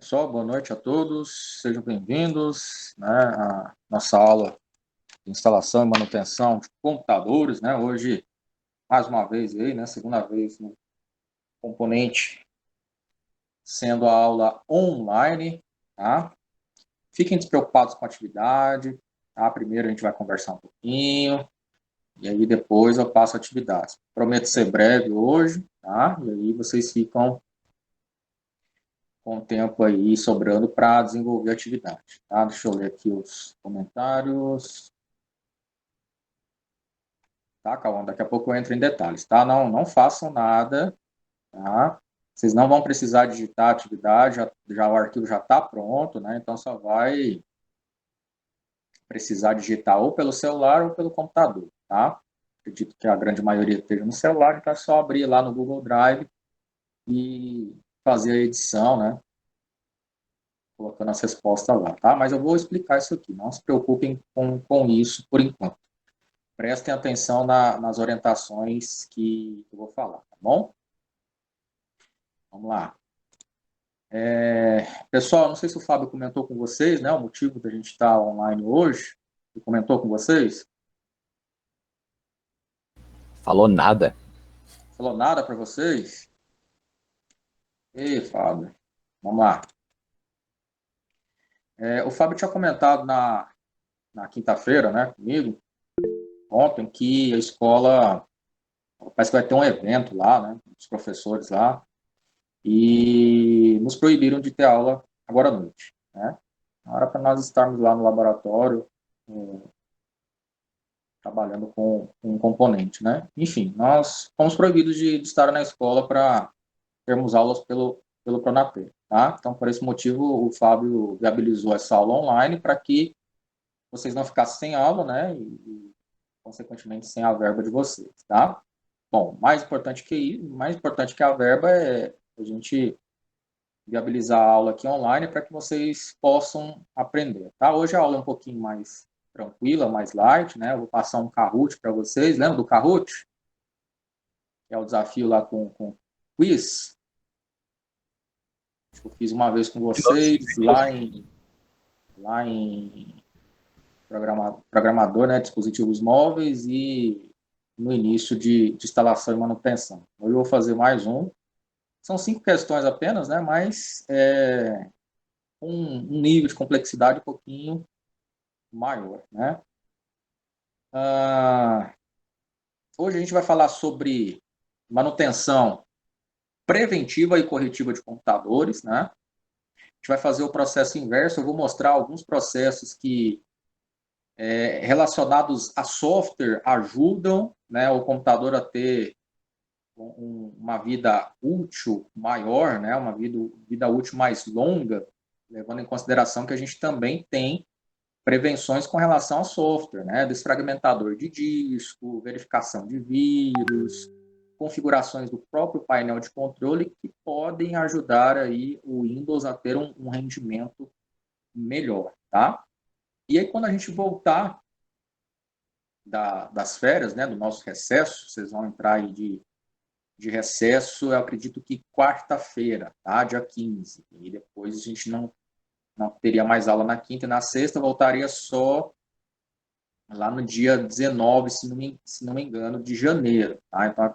Pessoal, boa noite a todos, sejam bem-vindos, né, à nossa aula de instalação e manutenção de computadores, né, hoje, mais uma vez aí, né, segunda vez no componente, sendo a aula online, tá? Fiquem despreocupados com a atividade, tá? Primeiro a gente vai conversar um pouquinho, e aí depois eu passo a atividade. Prometo ser breve hoje, tá? E aí vocês ficam com o tempo aí sobrando para desenvolver a atividade, tá? Deixa eu ler aqui os comentários. Tá, Cauã? Daqui a pouco eu entro em detalhes, tá? Não façam nada, tá? Vocês não vão precisar digitar a atividade, já o arquivo já está pronto, né? Então só vai precisar digitar ou pelo celular ou pelo computador, tá? Acredito que a grande maioria esteja no celular, então é só abrir lá no Google Drive e fazer a edição, né? Colocando as respostas lá, tá? Mas eu vou explicar isso aqui, não se preocupem com isso por enquanto. Prestem atenção nas orientações que eu vou falar, tá bom? Vamos lá. Pessoal, não sei se o Fábio comentou com vocês, né, o motivo da gente estar online hoje. Ele comentou com vocês? Falou nada. Falou nada para vocês? Ei, Fábio, vamos lá. O Fábio tinha comentado na quinta-feira, né, comigo, ontem, que a escola parece que vai ter um evento lá, né, dos professores lá, e nos proibiram de ter aula agora à noite, né? Na hora para nós estarmos lá no laboratório, trabalhando com um componente, né? Enfim, nós fomos proibidos de estar na escola para termos aulas pelo Pronatec, tá? Então, por esse motivo, o Fábio viabilizou essa aula online para que vocês não ficassem sem aula, né? Consequentemente, sem a verba de vocês, tá? Bom, mais importante que a verba é a gente viabilizar a aula aqui online para que vocês possam aprender, tá? Hoje a aula é um pouquinho mais tranquila, mais light, né? Eu vou passar um Kahoot para vocês. Lembra do Kahoot? Que é o desafio lá com quiz. Eu fiz uma vez com vocês lá em programador, né? Dispositivos móveis e no início de instalação e manutenção. Hoje eu vou fazer mais um. São 5 questões apenas, né? Mas um nível de complexidade um pouquinho maior, né? Ah, hoje a gente vai falar sobre manutenção preventiva e corretiva de computadores, né? A gente vai fazer o processo inverso. Eu vou mostrar alguns processos que, relacionados a software, ajudam, né, o computador a ter uma vida útil maior, né, uma vida útil mais longa, levando em consideração que a gente também tem prevenções com relação ao software, né? Desfragmentador de disco, verificação de vírus, configurações do próprio painel de controle que podem ajudar aí o Windows a ter um rendimento melhor, tá? E aí quando a gente voltar das férias, né, do nosso recesso, vocês vão entrar aí de recesso, eu acredito que quarta-feira, tá? Dia 15. E depois a gente não teria mais aula na quinta e na sexta, voltaria só lá no dia 19, se não me engano, de janeiro. Tá? Então,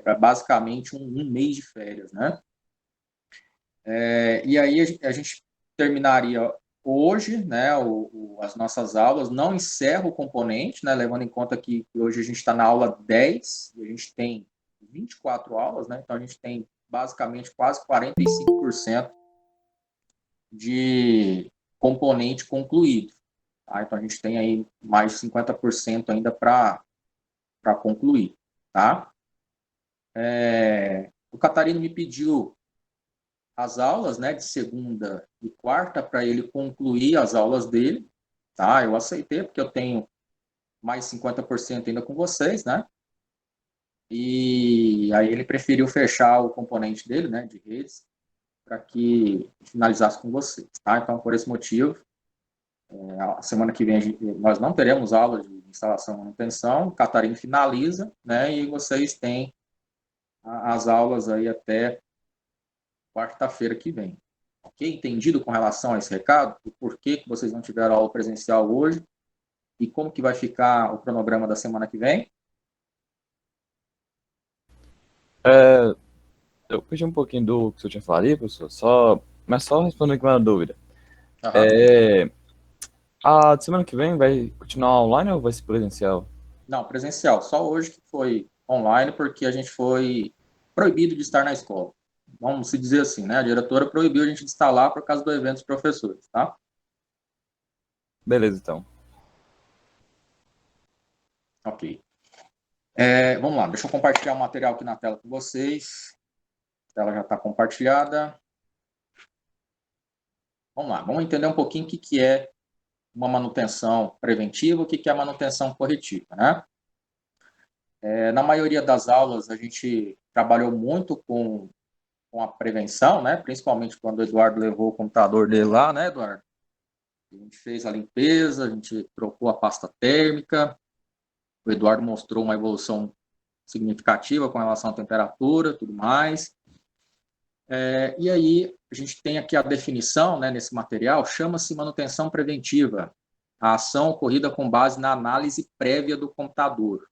para basicamente um mês de férias. Né? E aí a gente terminaria hoje, né, as nossas aulas, não encerra o componente, né, levando em conta que hoje a gente está na aula 10, e a gente tem 24 aulas, né, então a gente tem basicamente quase 45% de componente concluído. Tá? Então a gente tem aí mais de 50% ainda para concluir, tá? O Catarino me pediu as aulas, né, de segunda e quarta para ele concluir as aulas dele, tá? Eu aceitei porque eu tenho mais 50% ainda com vocês, né? E aí ele preferiu fechar o componente dele, né, de redes, para que finalizasse com vocês, tá? Então, por esse motivo, a semana que vem nós não teremos aula de instalação e manutenção, o Catarino finaliza, né, e vocês têm as aulas aí até quarta-feira que vem, Ok? Entendido com relação a esse recado? O porquê que vocês não tiveram aula presencial hoje e como que vai ficar o cronograma da semana que vem? É, eu pedi um pouquinho do que você tinha falado aí, professor, mas só respondendo aqui uma dúvida. Aham. É, a semana que vem vai continuar online ou vai ser presencial? Não, presencial. Só hoje que foi online, porque a gente foi proibido de estar na escola. Vamos se dizer assim, né? A diretora proibiu a gente de estar lá por causa do evento dos professores, tá? Beleza, então. Ok. Vamos lá, deixa eu compartilhar o material aqui na tela com vocês. A tela já está compartilhada. Vamos lá, vamos entender um pouquinho o que, que é uma manutenção preventiva, o que, que é a manutenção corretiva, né? Na maioria das aulas, a gente trabalhou muito com a prevenção, né? Principalmente quando o Eduardo levou o computador dele lá, né, Eduardo? A gente fez a limpeza, a gente trocou a pasta térmica, o Eduardo mostrou uma evolução significativa com relação à temperatura, tudo mais. E aí, a gente tem aqui a definição, né, nesse material, chama-se manutenção preventiva, a ação ocorrida com base na análise prévia do computador,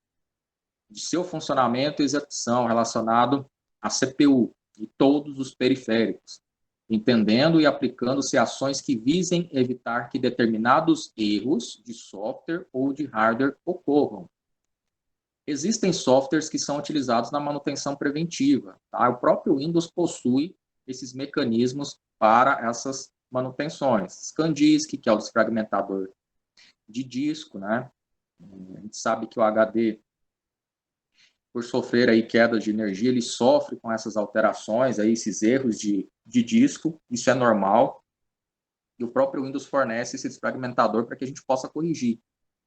de seu funcionamento e execução relacionado à CPU e todos os periféricos, entendendo e aplicando-se ações que visem evitar que determinados erros de software ou de hardware ocorram. Existem softwares que são utilizados na manutenção preventiva. Tá? O próprio Windows possui esses mecanismos para essas manutenções. ScanDisk, que é o desfragmentador de disco, né? A gente sabe que o HD, por sofrer aí quedas de energia, ele sofre com essas alterações, aí, esses erros de disco, isso é normal, e o próprio Windows fornece esse desfragmentador para que a gente possa corrigir.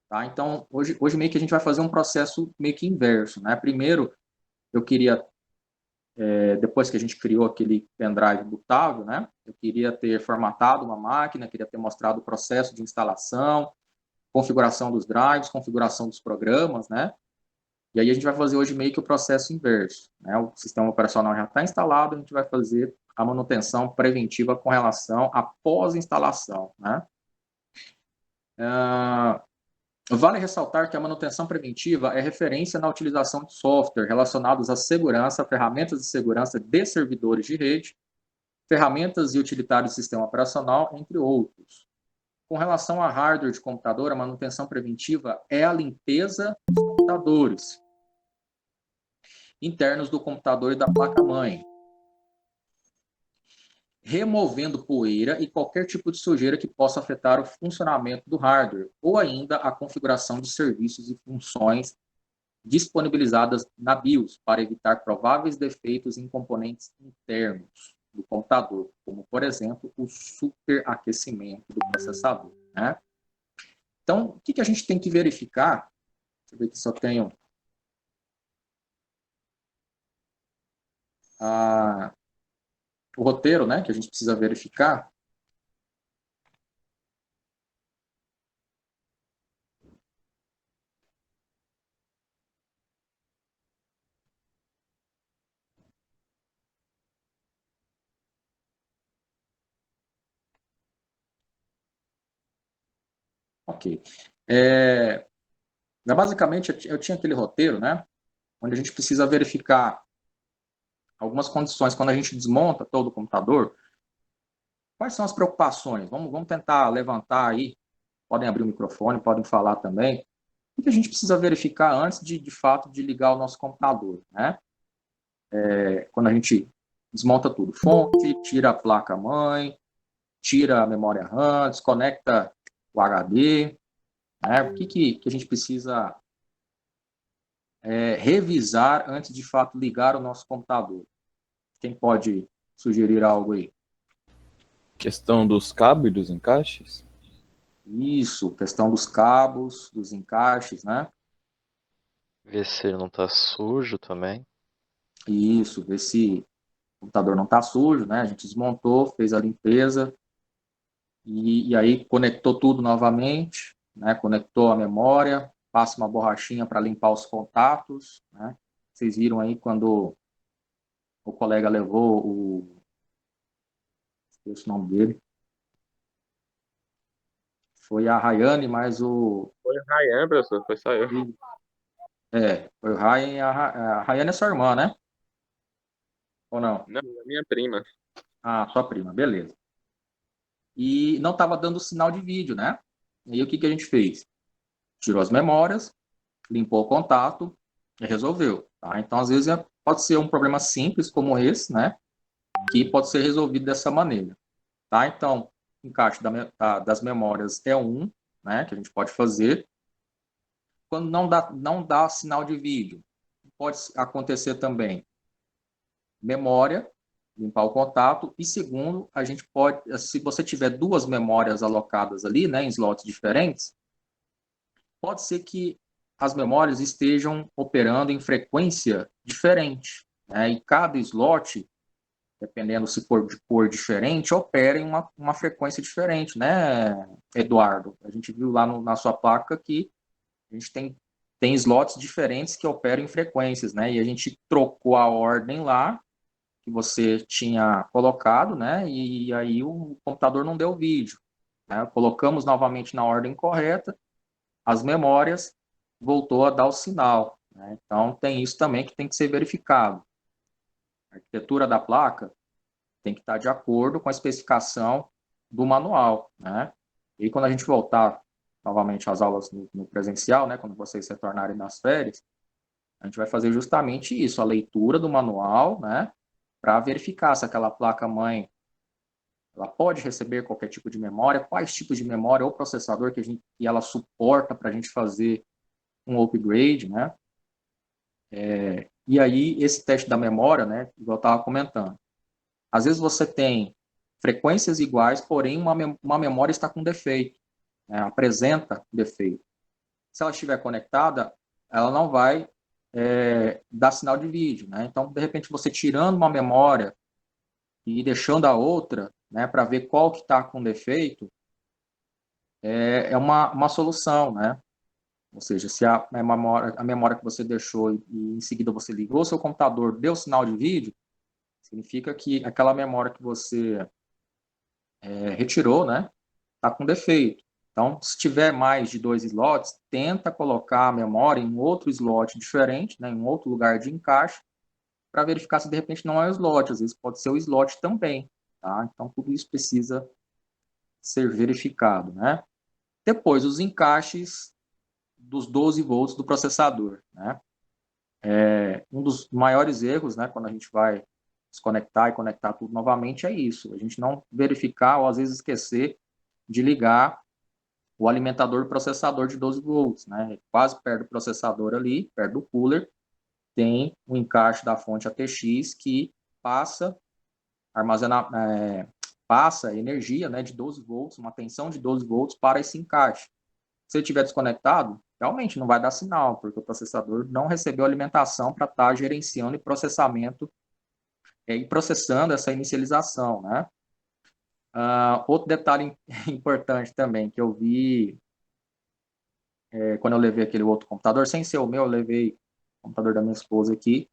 Tá? Então, hoje meio que a gente vai fazer um processo meio que inverso. Né? Primeiro, eu queria, depois que a gente criou aquele pendrive bootável, né? Eu queria ter formatado uma máquina, queria ter mostrado o processo de instalação, configuração dos drives, configuração dos programas, né? E aí a gente vai fazer hoje meio que o processo inverso. Né? O sistema operacional já está instalado, a gente vai fazer a manutenção preventiva com relação à pós-instalação. Né? Vale ressaltar que a manutenção preventiva é referência na utilização de software relacionados à segurança, ferramentas de segurança de servidores de rede, ferramentas e utilitários do sistema operacional, entre outros. Com relação a hardware de computador, a manutenção preventiva é a limpeza dos computadores internos do computador e da placa-mãe, removendo poeira e qualquer tipo de sujeira que possa afetar o funcionamento do hardware, ou ainda a configuração de serviços e funções disponibilizadas na BIOS para evitar prováveis defeitos em componentes internos do computador, como, por exemplo, o superaquecimento do processador. Né? Então, o que a gente tem que verificar? Deixa eu ver que só tenho o roteiro, né, que a gente precisa verificar. Ok. Basicamente, eu tinha aquele roteiro, né, onde a gente precisa verificar algumas condições. Quando a gente desmonta todo o computador, quais são as preocupações? Vamos tentar levantar aí. Podem abrir o microfone, podem falar também. O que a gente precisa verificar antes de fato, de ligar o nosso computador, né? Quando a gente desmonta tudo. Fonte, tira a placa-mãe, tira a memória RAM, desconecta o HD, né? O que a gente precisa revisar antes de fato ligar o nosso computador? Quem pode sugerir algo aí? Questão dos cabos e dos encaixes? Isso, questão dos cabos, dos encaixes, né? Ver se ele não tá sujo também. Isso, ver se o computador não está sujo, né? A gente desmontou, fez a limpeza e aí conectou tudo novamente, né? Conectou a memória, passa uma borrachinha para limpar os contatos, né? Vocês viram aí quando o colega levou esse nome dele. Foi a Rayane, mas o... Foi o Ryan, professor, foi só eu. Foi o Ryan e a Rayane é sua irmã, né? Ou não? Não, a minha prima. Ah, sua prima, beleza. E não estava dando sinal de vídeo, né? E aí o que que a gente fez? Tirou as memórias, limpou o contato e resolveu, tá? Então, às vezes, pode ser um problema simples como esse, né? Que pode ser resolvido dessa maneira, tá? Então, encaixe das memórias é um, né? Que a gente pode fazer. Quando não dá sinal de vídeo, pode acontecer também memória, limpar o contato, e segundo, a gente pode, se você tiver duas memórias alocadas ali, né, em slots diferentes, pode ser que as memórias estejam operando em frequência diferente, né, e cada slot, dependendo se for de cor diferente, opera em uma frequência diferente, né, Eduardo? A gente viu lá na sua placa que a gente tem slots diferentes que operam em frequências, né, e a gente trocou a ordem lá, que você tinha colocado, né? E aí o computador não deu vídeo, né? Colocamos novamente na ordem correta, as memórias voltou a dar o sinal, né? Então tem isso também que tem que ser verificado. A arquitetura da placa tem que estar de acordo com a especificação do manual, né? E quando a gente voltar novamente às aulas no presencial, né? Quando vocês retornarem nas férias, a gente vai fazer justamente isso, a leitura do manual, né? Para verificar se aquela placa-mãe ela pode receber qualquer tipo de memória, quais tipos de memória ou processador que ela suporta para a gente fazer um upgrade, né? E aí, esse teste da memória, né, igual eu estava comentando, às vezes você tem frequências iguais, porém uma memória está com defeito, né, apresenta defeito. Se ela estiver conectada, ela não vai dar sinal de vídeo, né? Então, de repente, você tirando uma memória e deixando a outra, né, para ver qual que está com defeito, é uma solução, né? Ou seja, se a memória que você deixou e em seguida você ligou o seu computador, deu sinal de vídeo, significa que aquela memória que você retirou, né, está com defeito. Então, se tiver mais de dois slots, tenta colocar a memória em outro slot diferente, né, em outro lugar de encaixe, para verificar se de repente não é o slot, às vezes pode ser o slot também, tá? Então, tudo isso precisa ser verificado, né? Depois, os encaixes dos 12 volts do processador, né? Um dos maiores erros, né, quando a gente vai desconectar e conectar tudo novamente é isso, a gente não verificar ou às vezes esquecer de ligar o alimentador do processador de 12 volts, né? Quase perto do processador ali, perto do cooler, tem o encaixe da fonte ATX que passa passa energia, né, de 12 volts, uma tensão de 12 volts para esse encaixe. Se ele estiver desconectado, realmente não vai dar sinal, porque o processador não recebeu alimentação para estar gerenciando e processando essa inicialização, né? Outro detalhe importante também que eu vi quando eu levei aquele outro computador, sem ser o meu, eu levei o computador da minha esposa aqui,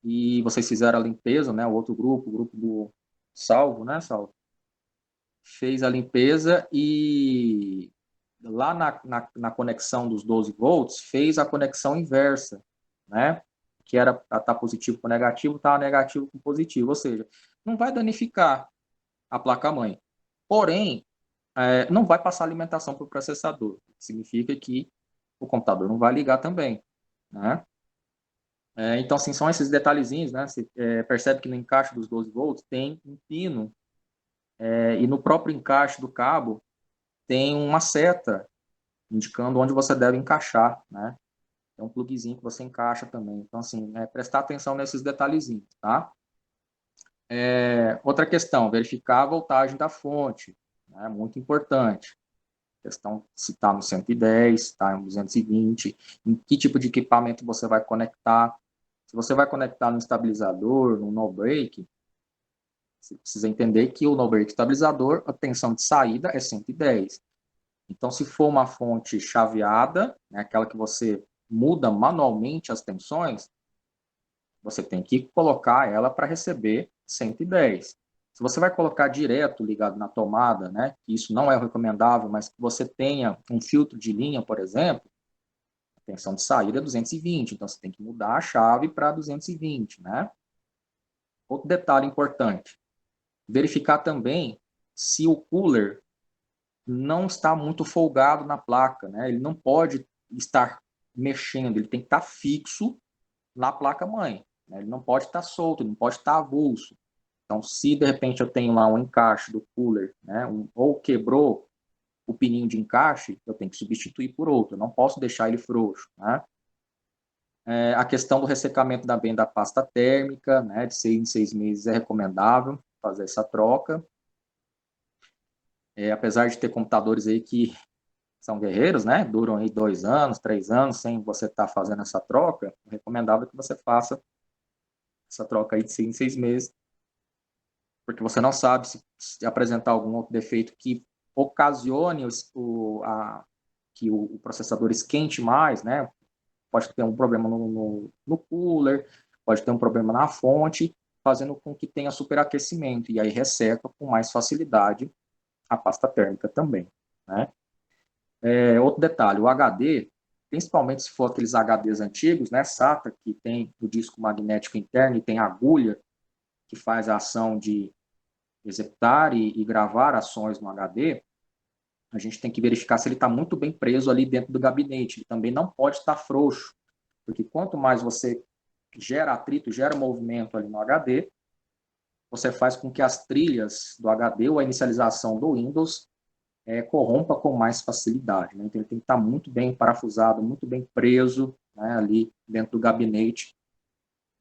e vocês fizeram a limpeza, né? O outro grupo, o grupo do Salvo, né, Salvo? Fez a limpeza e lá na conexão dos 12 volts, fez a conexão inversa, né? Que era para estar positivo com negativo, estava negativo com positivo, ou seja, não vai danificar a placa-mãe. Porém, não vai passar alimentação para o processador. Significa que o computador não vai ligar também, né? Então, assim, são esses detalhezinhos, né? Você percebe que no encaixe dos 12 volts tem um pino e no próprio encaixe do cabo tem uma seta indicando onde você deve encaixar, né? É um pluguezinho que você encaixa também. Então, assim, prestar atenção nesses detalhezinhos, tá? Outra questão, verificar a voltagem da fonte, né? Muito importante. Questão se está no 110, se está no 220, em que tipo de equipamento você vai conectar. Se você vai conectar no estabilizador, no no-break, você precisa entender que o no-break estabilizador, a tensão de saída é 110. Então, se for uma fonte chaveada, né, aquela que você muda manualmente as tensões, você tem que colocar ela para receber 110. Se você vai colocar direto ligado na tomada, né, que isso não é recomendável, mas que você tenha um filtro de linha, por exemplo, a tensão de saída é 220, então você tem que mudar a chave para 220, né? Outro detalhe importante, verificar também se o cooler não está muito folgado na placa, né? Ele não pode estar mexendo, ele tem que estar fixo na placa-mãe, né? Ele não pode estar solto, ele não pode estar avulso. Então, se de repente eu tenho lá um encaixe do cooler, né, ou quebrou o pininho de encaixe, eu tenho que substituir por outro, eu não posso deixar ele frouxo, né? A questão do ressecamento também da pasta térmica, né, de 6 em 6 meses é recomendável fazer essa troca. Apesar de ter computadores aí que são guerreiros, né, duram aí 2 anos, 3 anos sem você estar fazendo essa troca, é recomendável que você faça essa troca aí de 6 em 6 meses, porque você não sabe se apresentar algum outro defeito que ocasione que o processador esquente mais, né? Pode ter um problema no cooler, pode ter um problema na fonte, fazendo com que tenha superaquecimento, e aí resseca com mais facilidade a pasta térmica também, né? Outro detalhe, o HD, principalmente se for aqueles HDs antigos, né, SATA, que tem o disco magnético interno e tem agulha, que faz a ação de executar e gravar ações no HD, a gente tem que verificar se ele está muito bem preso ali dentro do gabinete. Ele também não pode estar frouxo, porque quanto mais você gera atrito, gera movimento ali no HD, você faz com que as trilhas do HD ou a inicialização do Windows corrompa com mais facilidade, né? Então ele tem que estar muito bem parafusado, muito bem preso, né, ali dentro do gabinete,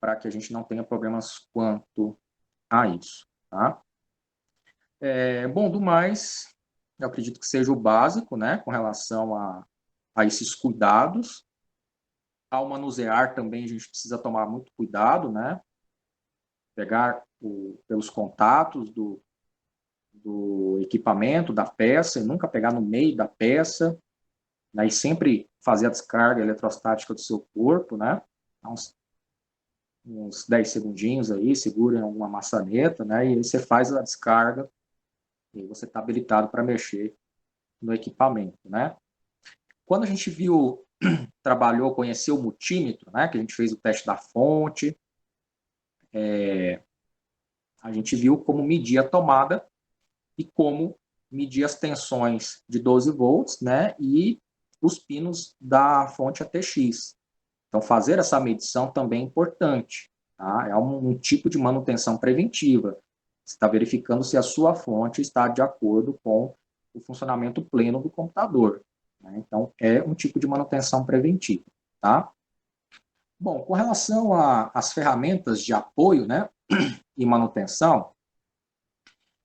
para que a gente não tenha problemas quanto a isso, tá? Bom, do mais, eu acredito que seja o básico, né, com relação a esses cuidados. Ao manusear também a gente precisa tomar muito cuidado, né? Pegar pelos contatos do equipamento, da peça, e nunca pegar no meio da peça, né? E sempre fazer a descarga eletrostática do seu corpo, né? Uns 10 segundinhos aí, segura em alguma maçaneta, né? E aí você faz a descarga e você está habilitado para mexer no equipamento, né? Quando a gente trabalhou, conheceu o multímetro, né? Que a gente fez o teste da fonte, a gente viu como medir a tomada e como medir as tensões de 12 volts, né, e os pinos da fonte ATX. Então, fazer essa medição também é importante, tá? É um tipo de manutenção preventiva. Você está verificando se a sua fonte está de acordo com o funcionamento pleno do computador, né? Então, é um tipo de manutenção preventiva, tá? Bom, com relação às ferramentas de apoio, né, e manutenção,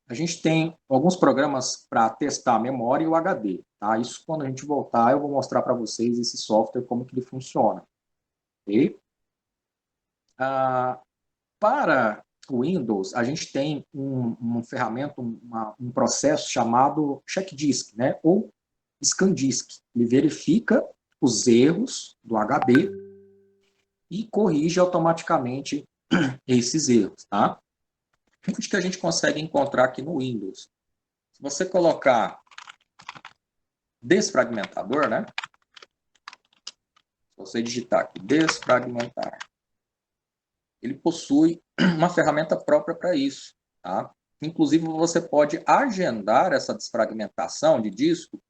a gente tem alguns programas para testar a memória e o HD. Tá? Isso, quando a gente voltar, eu vou mostrar para vocês esse software, como que ele funciona. Okay? Para o Windows, a gente tem uma ferramenta, um processo chamado checkdisk, né? Ou scandisk. Ele verifica os erros do HD e corrige automaticamente esses erros. Tá? Onde que a gente consegue encontrar aqui no Windows? Se você colocar desfragmentador, né? Se você digitar aqui, desfragmentar, ele possui uma ferramenta própria para isso, tá? Inclusive, você pode agendar essa desfragmentação de disco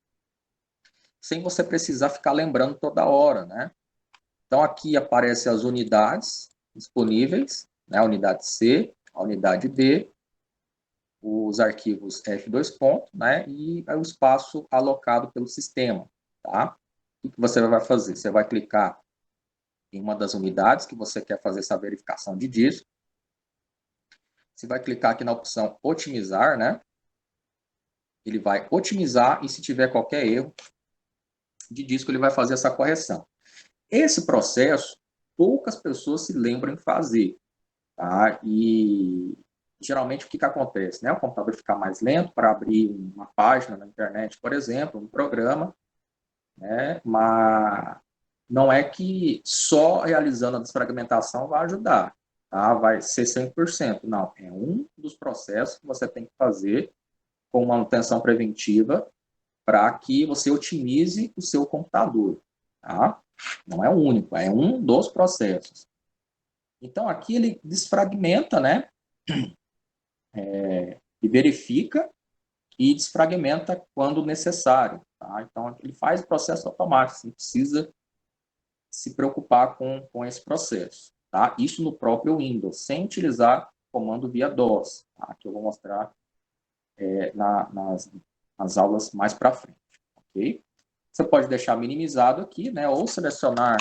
sem você precisar ficar lembrando toda hora, né? Então, aqui aparecem as unidades disponíveis, né? A unidade C, a unidade D, os arquivos F2 ponto, né? E o espaço alocado pelo sistema, tá? O que você vai fazer? Você vai clicar em uma das unidades que você quer fazer essa verificação de disco. Você vai clicar aqui na opção otimizar, né? Ele vai otimizar e se tiver qualquer erro de disco, ele vai fazer essa correção. Esse processo, poucas pessoas se lembram em fazer, tá? E geralmente o que acontece, né? O computador fica mais lento para abrir uma página na internet, por exemplo, um programa, né? Mas não é que só realizando a desfragmentação vai ajudar. tá? Vai ser 100%. Não, é um dos processos que você tem que fazer com manutenção preventiva para que você otimize o seu computador, tá? Não é o único, é um dos processos. Então, aqui ele desfragmenta, né? E verifica e desfragmenta quando necessário, tá? Então, ele faz o processo automático, você não precisa se preocupar com esse processo, tá? Isso no próprio Windows, sem utilizar comando via DOS, tá? Que eu vou mostrar nas aulas mais para frente, ok? Você pode deixar minimizado aqui, né? Ou selecionar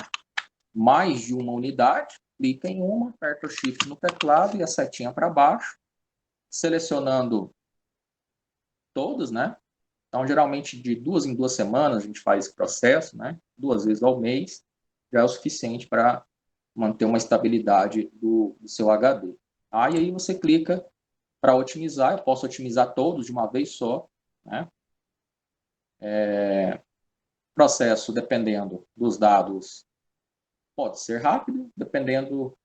mais de uma unidade, clica em uma, aperta o Shift no teclado e a setinha para baixo, selecionando todas, né? Então, geralmente, de 2 em 2 semanas a gente faz esse processo, né? 2 vezes ao mês, já é o suficiente para manter uma estabilidade do seu HD. Tá? E aí você clica para otimizar, eu posso otimizar todos de uma vez só, né? Processo, dependendo dos dados, pode ser rápido, dependendo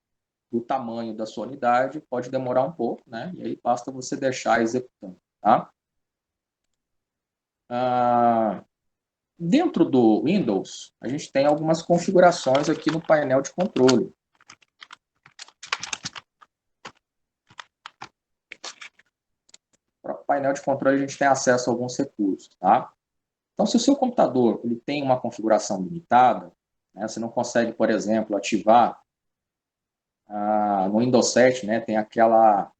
do tamanho da sua unidade, pode demorar um pouco, né? E aí basta você deixar executando, tá? Dentro do Windows, a gente tem algumas configurações aqui no painel de controle. Para o painel de controle, a gente tem acesso a alguns recursos, tá? Então, se o seu computador ele tem uma configuração limitada, né, você não consegue, por exemplo, ativar no Windows 7, né, tem aquela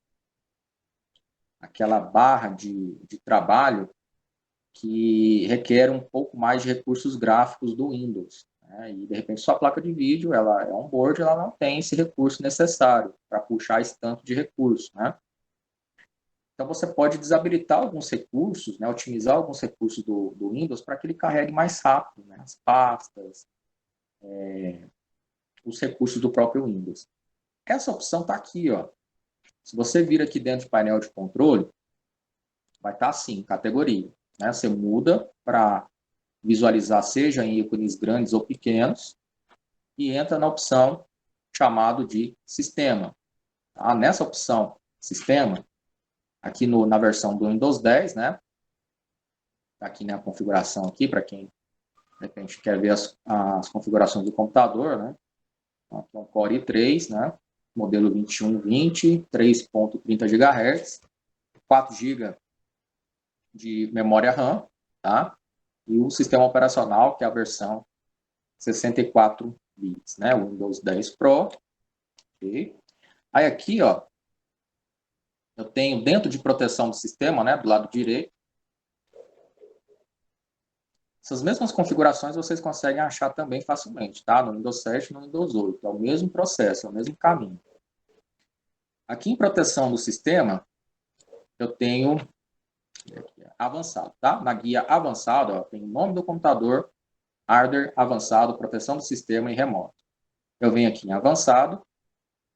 barra de trabalho que requer um pouco mais de recursos gráficos do Windows. Né? E, de repente, sua placa de vídeo, ela é on-board, ela não tem esse recurso necessário para puxar esse tanto de recurso. Né? Então, você pode desabilitar alguns recursos, né? Otimizar alguns recursos do Windows para que ele carregue mais rápido, né? As pastas, os recursos do próprio Windows. Essa opção está aqui. Ó. Se você vir aqui dentro do painel de controle, vai estar assim, categoria. Né? Você muda para visualizar seja em ícones grandes ou pequenos e entra na opção chamado de sistema. Tá? Nessa opção sistema, aqui na versão do Windows 10, né? Tá aqui na configuração aqui, para quem de repente quer ver as configurações do computador, né? Então, aqui é um Core i3, né? Modelo 2120, 3.30 GHz, 4 GB de memória RAM, tá? E o sistema operacional, que é a versão 64 bits, né? O Windows 10 Pro. Okay. Aí aqui, ó, eu tenho dentro de proteção do sistema, né? Do lado direito. Essas mesmas configurações vocês conseguem achar também facilmente, tá? No Windows 7 e no Windows 8. É o mesmo processo, é o mesmo caminho. Aqui em proteção do sistema, eu tenho avançado, tá? Na guia avançado, ó, tem o nome do computador, hardware avançado, proteção do sistema e remoto. Eu venho aqui em avançado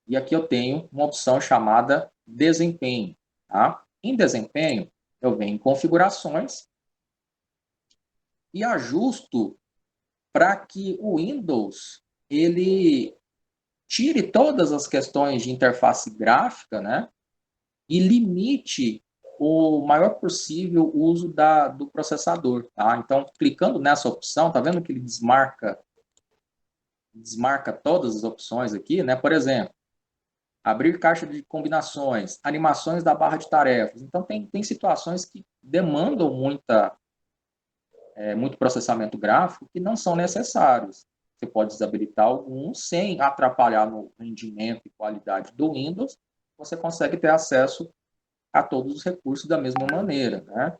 e aqui eu tenho uma opção chamada desempenho, tá? Em desempenho, eu venho em configurações e ajusto para que o Windows ele tire todas as questões de interface gráfica, né? E limite o maior possível uso do processador, tá? Então, clicando nessa opção, tá vendo que ele desmarca todas as opções aqui, né? Por exemplo, abrir caixa de combinações, animações da barra de tarefas. Então, tem situações que demandam muito processamento gráfico que não são necessários. Você pode desabilitar alguns sem atrapalhar no rendimento e qualidade do Windows. Você consegue ter acesso a todos os recursos da mesma maneira, né?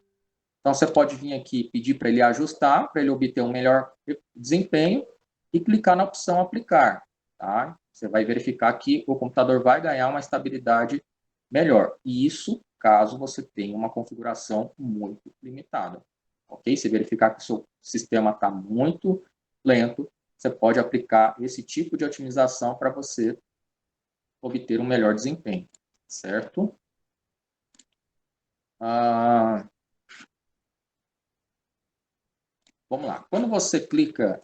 Então, você pode vir aqui pedir para ele ajustar, para ele obter um melhor desempenho e clicar na opção aplicar, tá? Você vai verificar que o computador vai ganhar uma estabilidade melhor. E isso caso você tenha uma configuração muito limitada, ok? Se verificar que o seu sistema está muito lento, você pode aplicar esse tipo de otimização para você obter um melhor desempenho, certo? Vamos lá. Quando você clica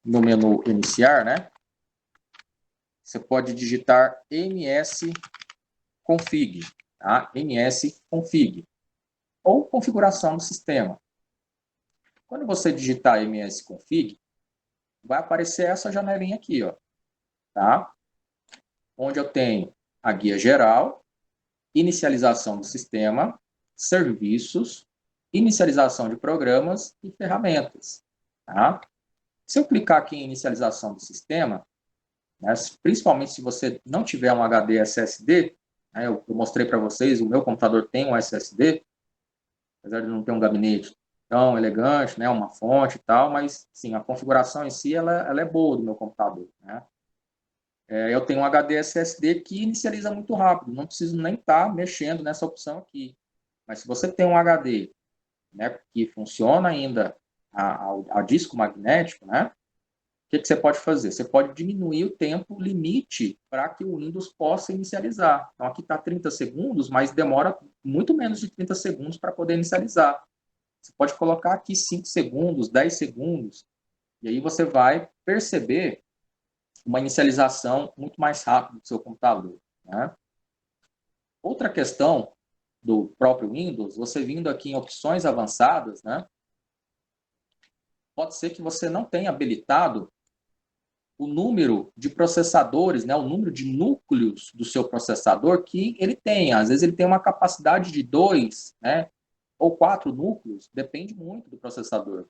no menu iniciar, né? você pode digitar msconfig, tá? msconfig, ou configuração do sistema. Quando você digitar msconfig, vai aparecer essa janelinha aqui, ó, tá? Onde eu tenho a guia geral, inicialização do sistema, serviços, inicialização de programas e ferramentas, tá? Se eu clicar aqui em inicialização do sistema, né, principalmente se você não tiver um HD SSD, né, eu mostrei para vocês, o meu computador tem um SSD, apesar de não ter um gabinete tão elegante, né, uma fonte e tal, mas sim, a configuração em si ela é boa do meu computador, né? Eu tenho um HD SSD que inicializa muito rápido, não preciso nem estar mexendo nessa opção aqui. Mas se você tem um HD, né, que funciona ainda a disco magnético, né, o que você pode fazer? Você pode diminuir o tempo limite para que o Windows possa inicializar. Então, aqui está 30 segundos, mas demora muito menos de 30 segundos para poder inicializar. Você pode colocar aqui 5 segundos, 10 segundos, e aí você vai perceber uma inicialização muito mais rápida do seu computador, né? Outra questão do próprio Windows, você vindo aqui em opções avançadas, né? Pode ser que você não tenha habilitado o número de processadores, né? O número de núcleos do seu processador que ele tem. Às vezes ele tem uma capacidade de 2, né? Ou 4 núcleos, depende muito do processador.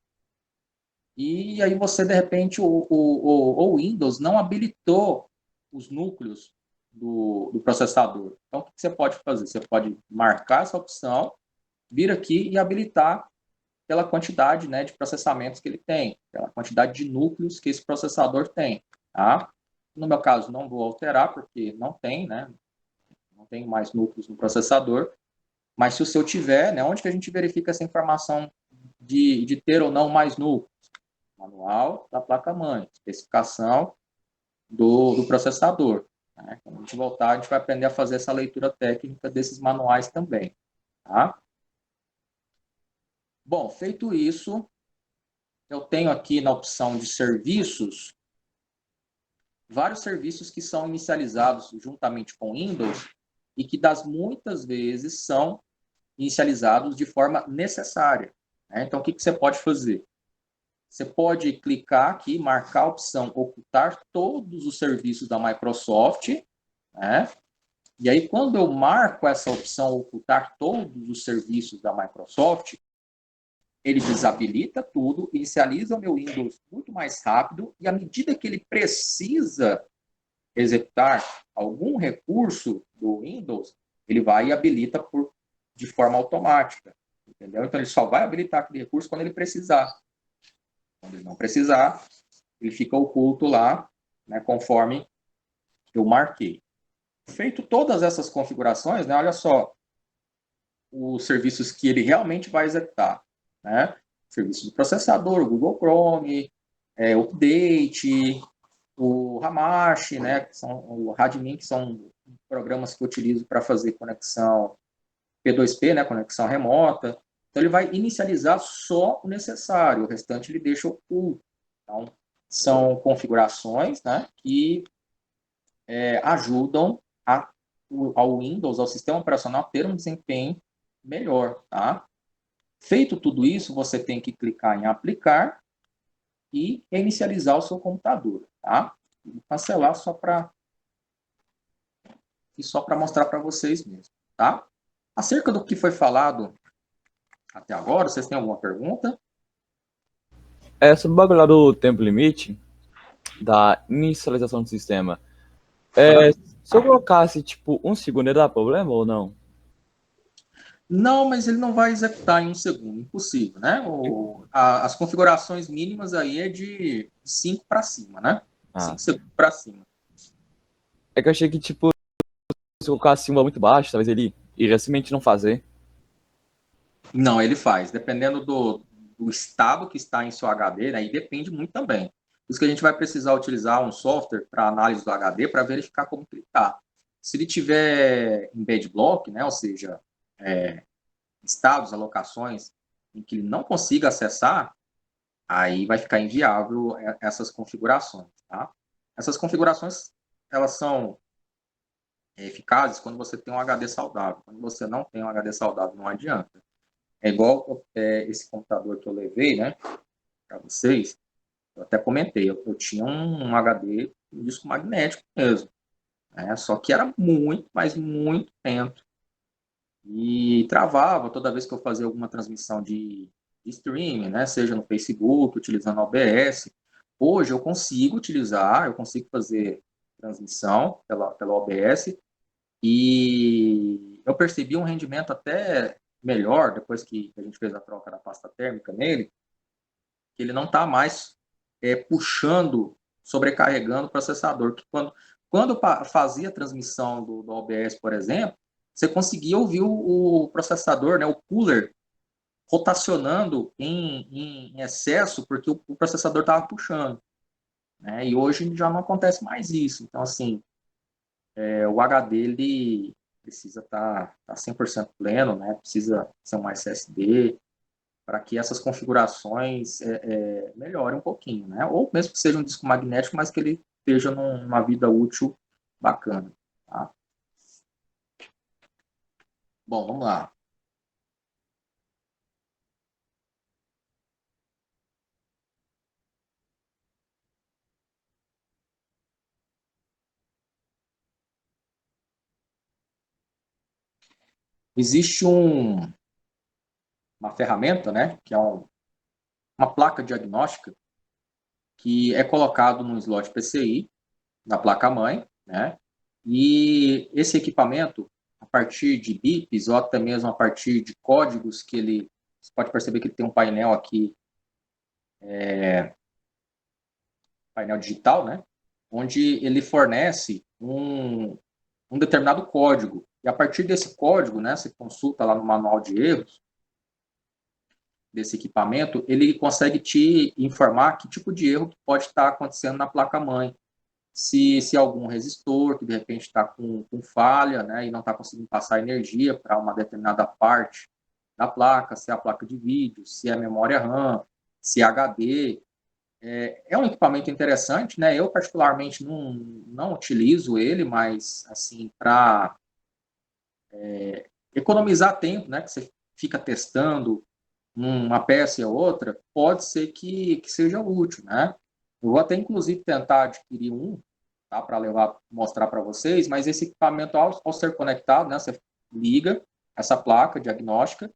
E aí você, de repente, o Windows não habilitou os núcleos do processador. Então, o que você pode fazer? Você pode marcar essa opção, vir aqui e habilitar pela quantidade, né, de processamentos que ele tem, pela quantidade de núcleos que esse processador tem. Tá? No meu caso, não vou alterar, porque não tem, né? Não tem mais núcleos no processador. Mas se o seu tiver, né, onde que a gente verifica essa informação de ter ou não mais núcleos? Manual da placa-mãe, especificação do processador. Né? Quando a gente voltar, a gente vai aprender a fazer essa leitura técnica desses manuais também. Tá? Bom, feito isso, eu tenho aqui na opção de serviços, vários serviços que são inicializados juntamente com Windows e que das muitas vezes são inicializados de forma necessária. Né? Então, o que você pode fazer? Você pode clicar aqui, marcar a opção ocultar todos os serviços da Microsoft, né? E aí, quando eu marco essa opção ocultar todos os serviços da Microsoft, ele desabilita tudo, inicializa o meu Windows muito mais rápido, e à medida que ele precisa executar algum recurso do Windows, ele vai e habilita de forma automática. Entendeu? Então, ele só vai habilitar aquele recurso quando ele precisar. Quando ele não precisar, ele fica oculto lá, né, conforme eu marquei. Feito todas essas configurações, né, olha só os serviços que ele realmente vai executar. Né? Serviço do processador, o Google Chrome, Update, o Hamashi, né, o Radmin, que são programas que eu utilizo para fazer conexão P2P, né, conexão remota. Então, ele vai inicializar só o necessário, o restante ele deixa oculto. Então, são configurações, né, que ajudam ao Windows, ao sistema operacional, ter um desempenho melhor. Tá? Feito tudo isso, você tem que clicar em aplicar e inicializar o seu computador. Tá? Vou cancelar só para mostrar para vocês mesmo. Tá? Acerca do que foi falado até agora, vocês têm alguma pergunta? Sobre o bagulho lá do tempo limite, da inicialização do sistema, se eu colocasse, tipo, 1 segundo, ia dar problema ou não? Não, mas ele não vai executar em 1 segundo, impossível, né? As configurações mínimas aí é de 5 para cima, né? 5 segundos para cima. É que eu achei que, tipo, se eu colocasse uma muito baixa, talvez ele iria simplesmente não fazer. Não, ele faz. Dependendo do estado que está em seu HD, aí depende muito também. Por isso que a gente vai precisar utilizar um software para análise do HD para verificar como ele está. Se ele tiver em bad block, né, ou seja, estados, alocações em que ele não consiga acessar, aí vai ficar inviável essas configurações. Tá? Essas configurações elas são eficazes quando você tem um HD saudável. Quando você não tem um HD saudável, não adianta. É igual esse computador que eu levei, né, para vocês. Eu até comentei, eu tinha um HD, um disco magnético mesmo, né, só que era muito, mas muito lento. E travava toda vez que eu fazia alguma transmissão de streaming, né, seja no Facebook, utilizando o OBS. Hoje eu consigo utilizar, eu consigo fazer transmissão pela OBS e eu percebi um rendimento até melhor depois que a gente fez a troca da pasta térmica nele, que ele não está mais puxando, sobrecarregando o processador. Que quando eu fazia a transmissão do OBS, por exemplo, você conseguia ouvir o processador, né, o cooler, rotacionando em excesso, porque o processador estava puxando. Né, e hoje já não acontece mais isso. Então, assim, o HD ele precisa estar 100% pleno, né, precisa ser um SSD, para que essas configurações melhorem um pouquinho, né? Ou mesmo que seja um disco magnético, mas que ele esteja numa vida útil bacana, tá? Bom, vamos lá. Existe uma ferramenta, né, que é uma placa diagnóstica que é colocado no slot PCI da placa-mãe, né? E esse equipamento, a partir de bips ou até mesmo a partir de códigos que você pode perceber que ele tem um painel aqui, painel digital, né? Onde ele fornece um determinado código. E a partir desse código, né, você consulta lá no manual de erros desse equipamento, ele consegue te informar que tipo de erro que pode estar acontecendo na placa-mãe. Se algum resistor que de repente está com falha, né, e não está conseguindo passar energia para uma determinada parte da placa, se é a placa de vídeo, se é a memória RAM, se é HD. É um equipamento interessante, né? Eu particularmente não utilizo ele, mas assim, para economizar tempo, né? Que você fica testando uma peça e a outra, pode ser que seja útil, né? Eu vou até inclusive tentar adquirir um, tá? Para levar, mostrar para vocês, mas esse equipamento, ao ser conectado, né? Você liga essa placa diagnóstica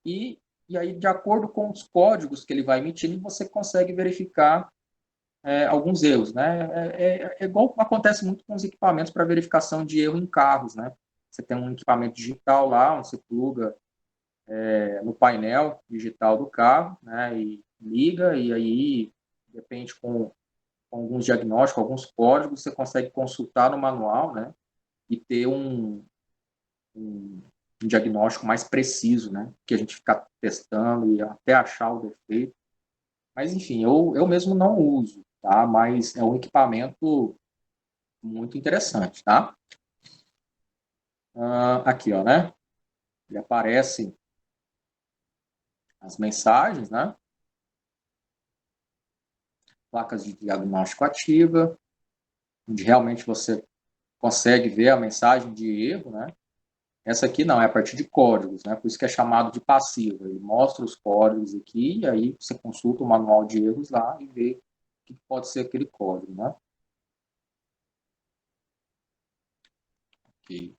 e, e aí, de acordo com os códigos que ele vai emitindo, você consegue verificar alguns erros, né? É igual acontece muito com os equipamentos para verificação de erro em carros, né? Você tem um equipamento digital lá, onde você pluga no painel digital do carro, né? E liga, e aí, de repente, com alguns diagnósticos, alguns códigos, você consegue consultar no manual, né? E ter um, um diagnóstico mais preciso, né? Que a gente fica testando e até achar o defeito. Mas, enfim, eu mesmo não uso, tá? Mas é um equipamento muito interessante, tá? Aqui, ó, né? Ele aparece as mensagens, né? Placas de diagnóstico ativa, onde realmente você consegue ver a mensagem de erro, né? Essa aqui não, é a partir de códigos, né? Por isso que é chamado de passiva. Ele mostra os códigos aqui, e aí você consulta o manual de erros lá e vê o que pode ser aquele código, né? Aqui.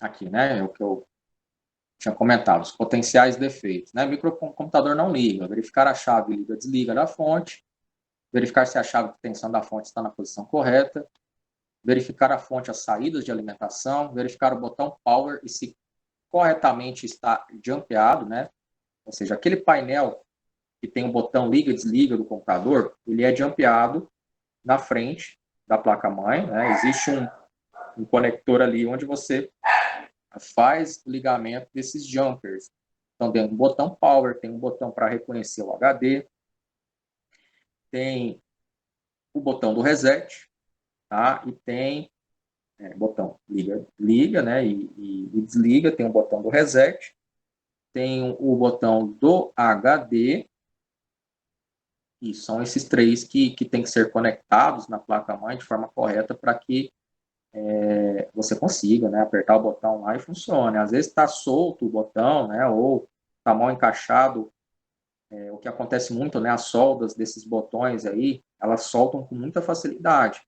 Aqui, né? É o que eu tinha comentado, os potenciais defeitos, né? Microcomputador não liga, verificar a chave liga, desliga da fonte, verificar se a chave de tensão da fonte está na posição correta, verificar a fonte, as saídas de alimentação, verificar o botão power e se corretamente está jumpeado, né? Ou seja, aquele painel que tem o botão liga e desliga do computador, ele é jumpeado na frente da placa-mãe, né? Existe um conector ali onde você faz o ligamento desses jumpers. Então, tem um botão power, tem um botão para reconhecer o HD, tem o botão do reset, tá? E tem botão liga, né, e desliga, tem o botão do reset, tem o botão do HD, e são esses três que tem que ser conectados na placa-mãe de forma correta para que você consiga, né, apertar o botão lá e funcione. Às vezes está solto o botão, né, ou está mal encaixado, o que acontece muito, né, as soldas desses botões aí, elas soltam com muita facilidade.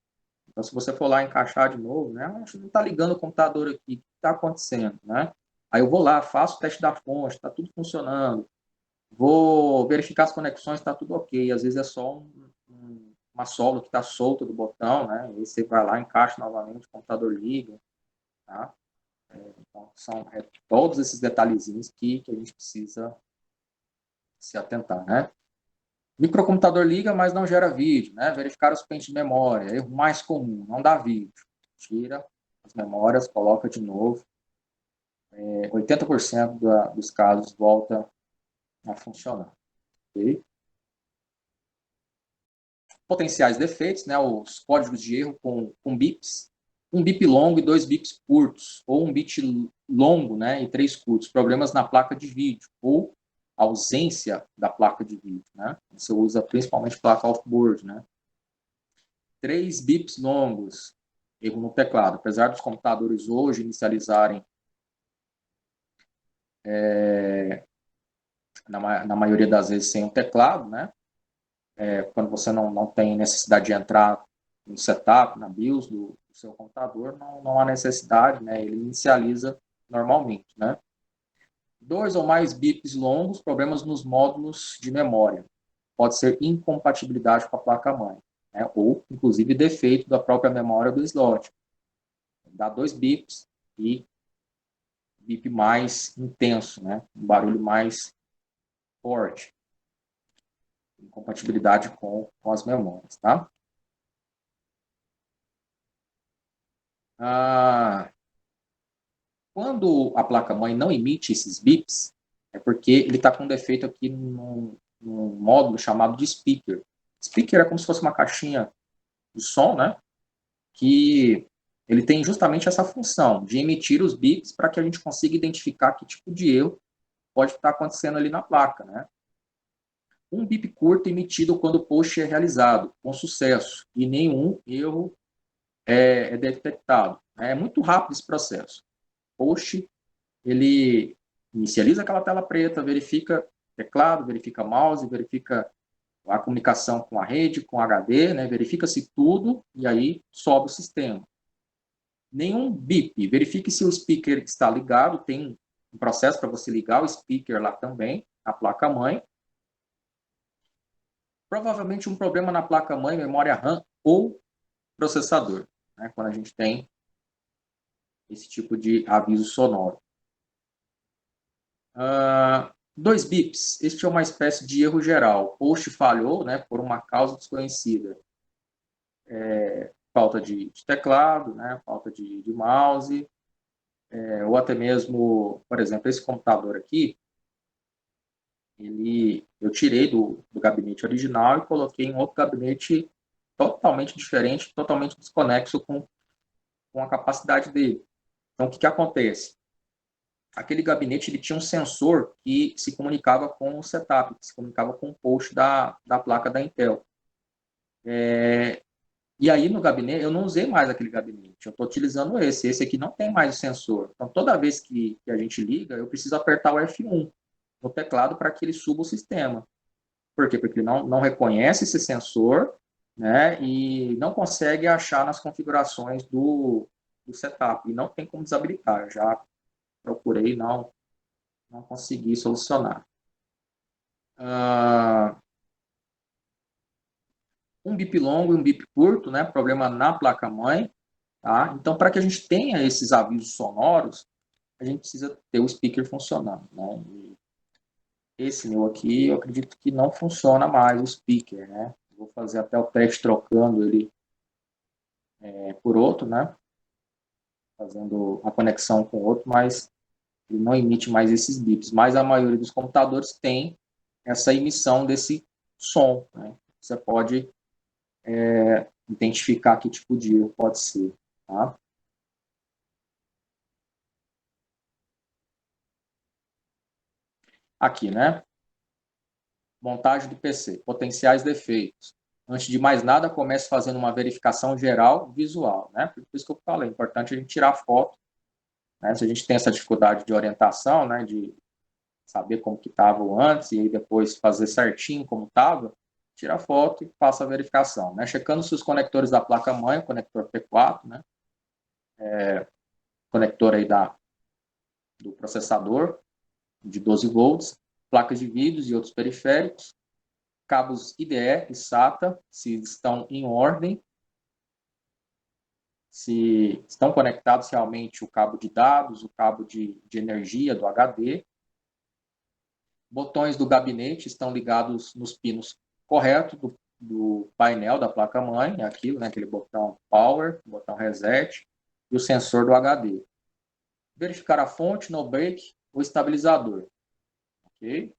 Então, se você for lá encaixar de novo, né, acho que não está ligando o computador aqui, o que está acontecendo, né? Aí eu vou lá, faço o teste da fonte, está tudo funcionando, vou verificar as conexões, está tudo ok. Às vezes é só uma solda que está solta do botão, né? E aí você vai lá, encaixa novamente, o computador liga, tá? Então, são todos esses detalhezinhos que a gente precisa se atentar, né? Microcomputador liga, mas não gera vídeo, né? Verificar os pentes de memória, erro mais comum, não dá vídeo. Tira as memórias, coloca de novo. 80% dos casos volta a funcionar. Okay? Potenciais defeitos, né? Os códigos de erro com bips. Um bip longo e 2 bips curtos, ou um bit longo, né, e 3 curtos. Problemas na placa de vídeo, ou ausência da placa de vídeo, né? Você usa principalmente placa off-board, né? 3 bips longos, erro no teclado. Apesar dos computadores hoje inicializarem na maioria das vezes sem um teclado, né? Quando você não tem necessidade de entrar no setup, na BIOS do seu computador, não há necessidade, né? Ele inicializa normalmente, né? 2 ou mais bips longos, problemas nos módulos de memória. Pode ser incompatibilidade com a placa-mãe, né? Ou, inclusive, defeito da própria memória do slot. Dá 2 bips e bip mais intenso, né? Um barulho mais forte. Incompatibilidade com as memórias, tá? Quando a placa-mãe não emite esses bips, é porque ele está com defeito aqui num módulo chamado de speaker. Speaker é como se fosse uma caixinha de som, né? Que ele tem justamente essa função de emitir os bips para que a gente consiga identificar que tipo de erro pode estar acontecendo ali na placa, né? Um bip curto emitido quando o post é realizado, com sucesso, e nenhum erro é detectado. É muito rápido esse processo. Post, ele inicializa aquela tela preta, verifica teclado, verifica mouse, verifica a comunicação com a rede, com o HD, né? Verifica-se tudo e aí sobe o sistema. Nenhum bip, verifique se o speaker está ligado, tem um processo para você ligar o speaker lá também, a placa-mãe. Provavelmente um problema na placa-mãe, memória RAM ou processador, né? Quando a gente tem esse tipo de aviso sonoro. 2 bips, este é uma espécie de erro geral. Post falhou, né, por uma causa desconhecida. Falta de teclado, né, falta de mouse, ou até mesmo, por exemplo, esse computador aqui, eu tirei do gabinete original e coloquei em outro gabinete totalmente diferente, totalmente desconexo com a capacidade dele. Então, o que acontece? Aquele gabinete ele tinha um sensor que se comunicava com o setup, que se comunicava com o post da placa da Intel. E aí no gabinete, eu não usei mais aquele gabinete, eu estou utilizando esse aqui não tem mais o sensor. Então toda vez que a gente liga, eu preciso apertar o F1 no teclado para que ele suba o sistema. Por quê? Porque ele não reconhece esse sensor, né, e não consegue achar nas configurações do setup, e não tem como desabilitar. Eu já procurei, não consegui solucionar. Um bip longo e um bip curto, né? Problema na placa-mãe. Tá? Então, para que a gente tenha esses avisos sonoros, a gente precisa ter o speaker funcionando. Né? E esse meu aqui, eu acredito que não funciona mais o speaker. Né? Vou fazer até o teste trocando ele por outro, né? Fazendo a conexão com outro, mas ele não emite mais esses bips. Mas a maioria dos computadores tem essa emissão desse som. Né? Você pode identificar que tipo de erro pode ser. Tá? Aqui, né? Montagem do PC, potenciais defeitos. Antes de mais nada, comece fazendo uma verificação geral visual, né? Por isso que eu falei, é importante a gente tirar foto, né? Se a gente tem essa dificuldade de orientação, né? De saber como que estava antes e aí depois fazer certinho como estava, tira foto e faça a verificação, né? Checando se os conectores da placa-mãe, o conector P4, né? Conector aí do processador de 12 volts, placas de vídeos e outros periféricos, cabos IDE e SATA, se estão em ordem, se estão conectados realmente o cabo de dados, o cabo de energia do HD. Botões do gabinete estão ligados nos pinos corretos do painel da placa-mãe, é aquilo, né, aquele botão Power, botão Reset, e o sensor do HD. Verificar a fonte, no break, o estabilizador. Ok?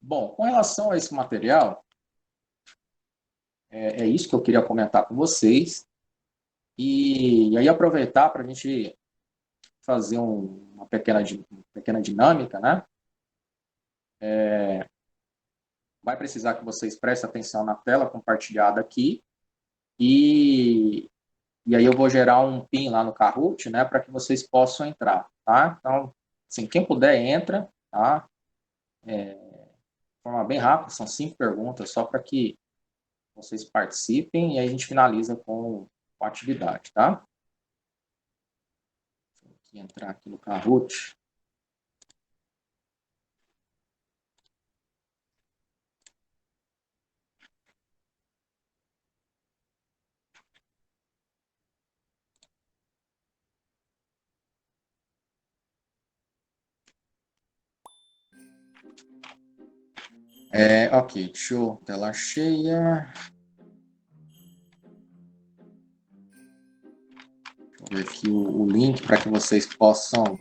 Bom, com relação a esse material, é isso que eu queria comentar com vocês. E aí aproveitar para a gente fazer uma pequena dinâmica, né? Vai precisar que vocês prestem atenção na tela compartilhada aqui. E aí eu vou gerar um PIN lá no Kahoot, né? Para que vocês possam entrar, tá? Então, assim, quem puder, entra, tá? De forma bem rápida, são 5 perguntas, só para que vocês participem e aí a gente finaliza com a atividade, tá? Deixa eu entrar aqui no Kahoot. Ok, deixa eu... Tela cheia. Deixa eu ver aqui o link para que vocês possam...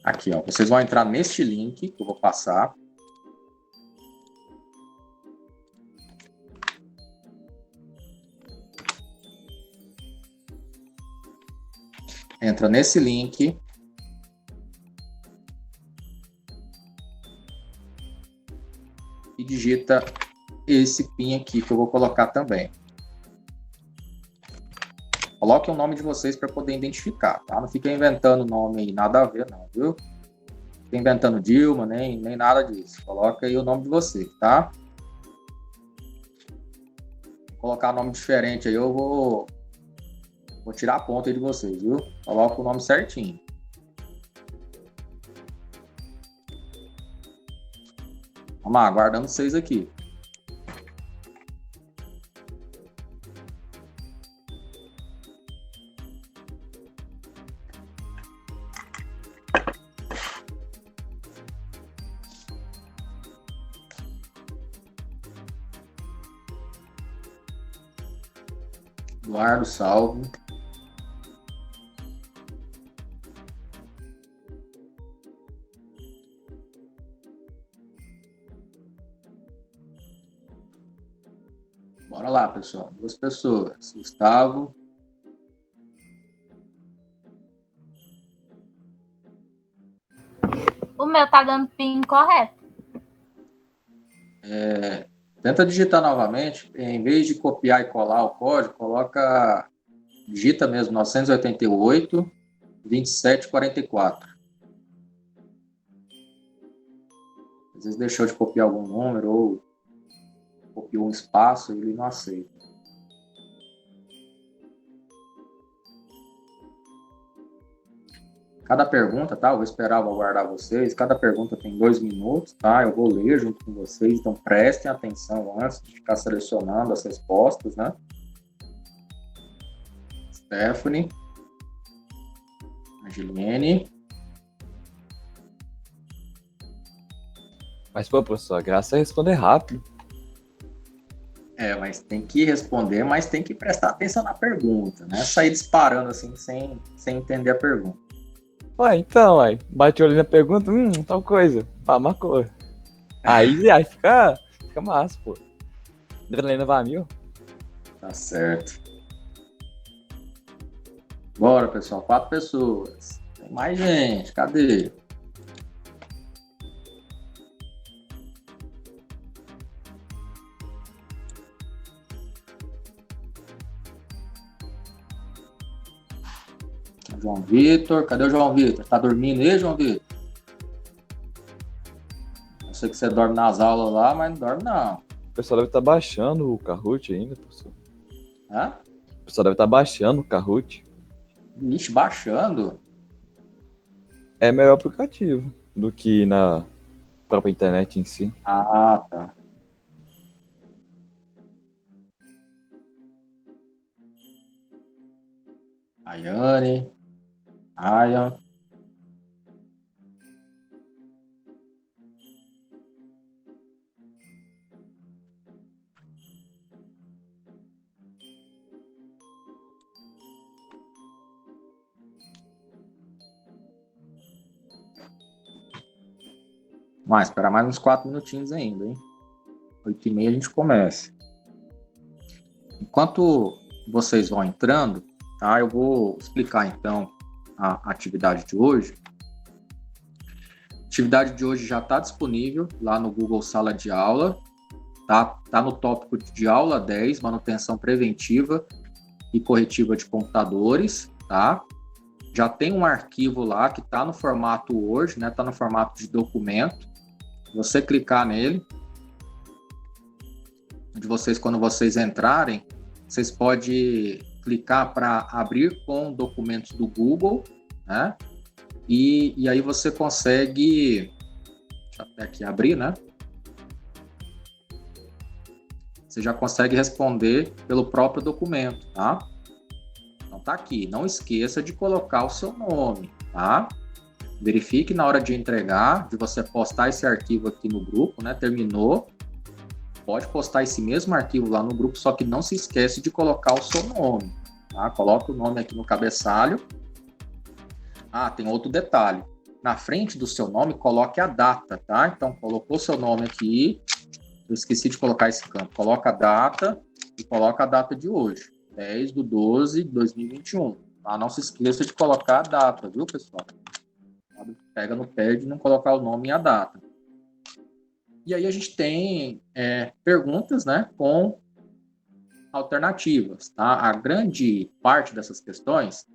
Aqui, ó. Vocês vão entrar neste link que eu vou passar. Entra nesse link. E digita esse PIN aqui que eu vou colocar também. Coloque o nome de vocês para poder identificar, tá? Não fica inventando nome aí, nada a ver não, viu? Não fica inventando Dilma, nem nada disso. Coloca aí o nome de vocês, tá? Vou colocar nome diferente aí, eu vou tirar a ponta aí de vocês, viu? Coloca o nome certinho. Vamos lá, aguardando vocês aqui. Eduardo, salve. Bora lá, pessoal. 2 pessoas. Gustavo. O meu tá dando PIN correto. Tenta digitar novamente. Em vez de copiar e colar o código, digita mesmo 988 2744. Às vezes deixou de copiar algum número ou copiou um espaço e ele não aceita. Cada pergunta, tá? Eu vou esperar, vou aguardar vocês. Cada pergunta tem 2 minutos, tá? Eu vou ler junto com vocês, então prestem atenção antes de ficar selecionando as respostas, né? Stephanie. Angeliene. Mas, pô, professor, a graça é responder rápido. Mas tem que responder, mas tem que prestar atenção na pergunta, né? Sair disparando assim, sem entender a pergunta. Ué, então, bate o olho na pergunta, tal coisa, pá, marcou. Aí fica massa, pô. Adrenalina vai a mil. Tá certo. Bora, pessoal. 4 pessoas. Tem mais gente. Cadê? João Vitor. Cadê o João Vitor? Tá dormindo aí, João Vitor? Eu sei que você dorme nas aulas lá, mas não dorme não. O pessoal deve estar baixando o Kahoot ainda, professor. Hã? O pessoal deve estar baixando o Kahoot. Ixi, baixando. É melhor aplicativo do que na própria internet em si. Ah, tá. Ayane. Aya. Mas esperar mais uns 4 minutinhos ainda, hein? 8h30 a gente começa. Enquanto vocês vão entrando, tá? Eu vou explicar então a atividade de hoje. A atividade de hoje já está disponível lá no Google Sala de Aula, tá? Tá no tópico de aula 10, manutenção preventiva e corretiva de computadores, tá? Já tem um arquivo lá que está no formato Word, né? Está no formato de documento. Você clicar nele, de vocês, quando vocês entrarem, vocês podem clicar para abrir com documentos do Google, né? E aí você consegue, deixa eu até aqui abrir, né? Você já consegue responder pelo próprio documento, tá? Então tá aqui, não esqueça de colocar o seu nome, tá? Verifique na hora de entregar, de você postar esse arquivo aqui no grupo, né? Terminou, pode postar esse mesmo arquivo lá no grupo, só que não se esquece de colocar o seu nome, tá? Coloca o nome aqui no cabeçalho. Ah, tem outro detalhe. Na frente do seu nome, coloque a data, tá? Então, colocou seu nome aqui, eu esqueci de colocar esse campo. Coloca a data e coloca a data de hoje, 10/12/2021. Tá? Não se esqueça de colocar a data, viu, pessoal? Pega no pé de não colocar o nome e a data. E aí a gente tem perguntas, né, com alternativas, tá? A grande parte dessas questões,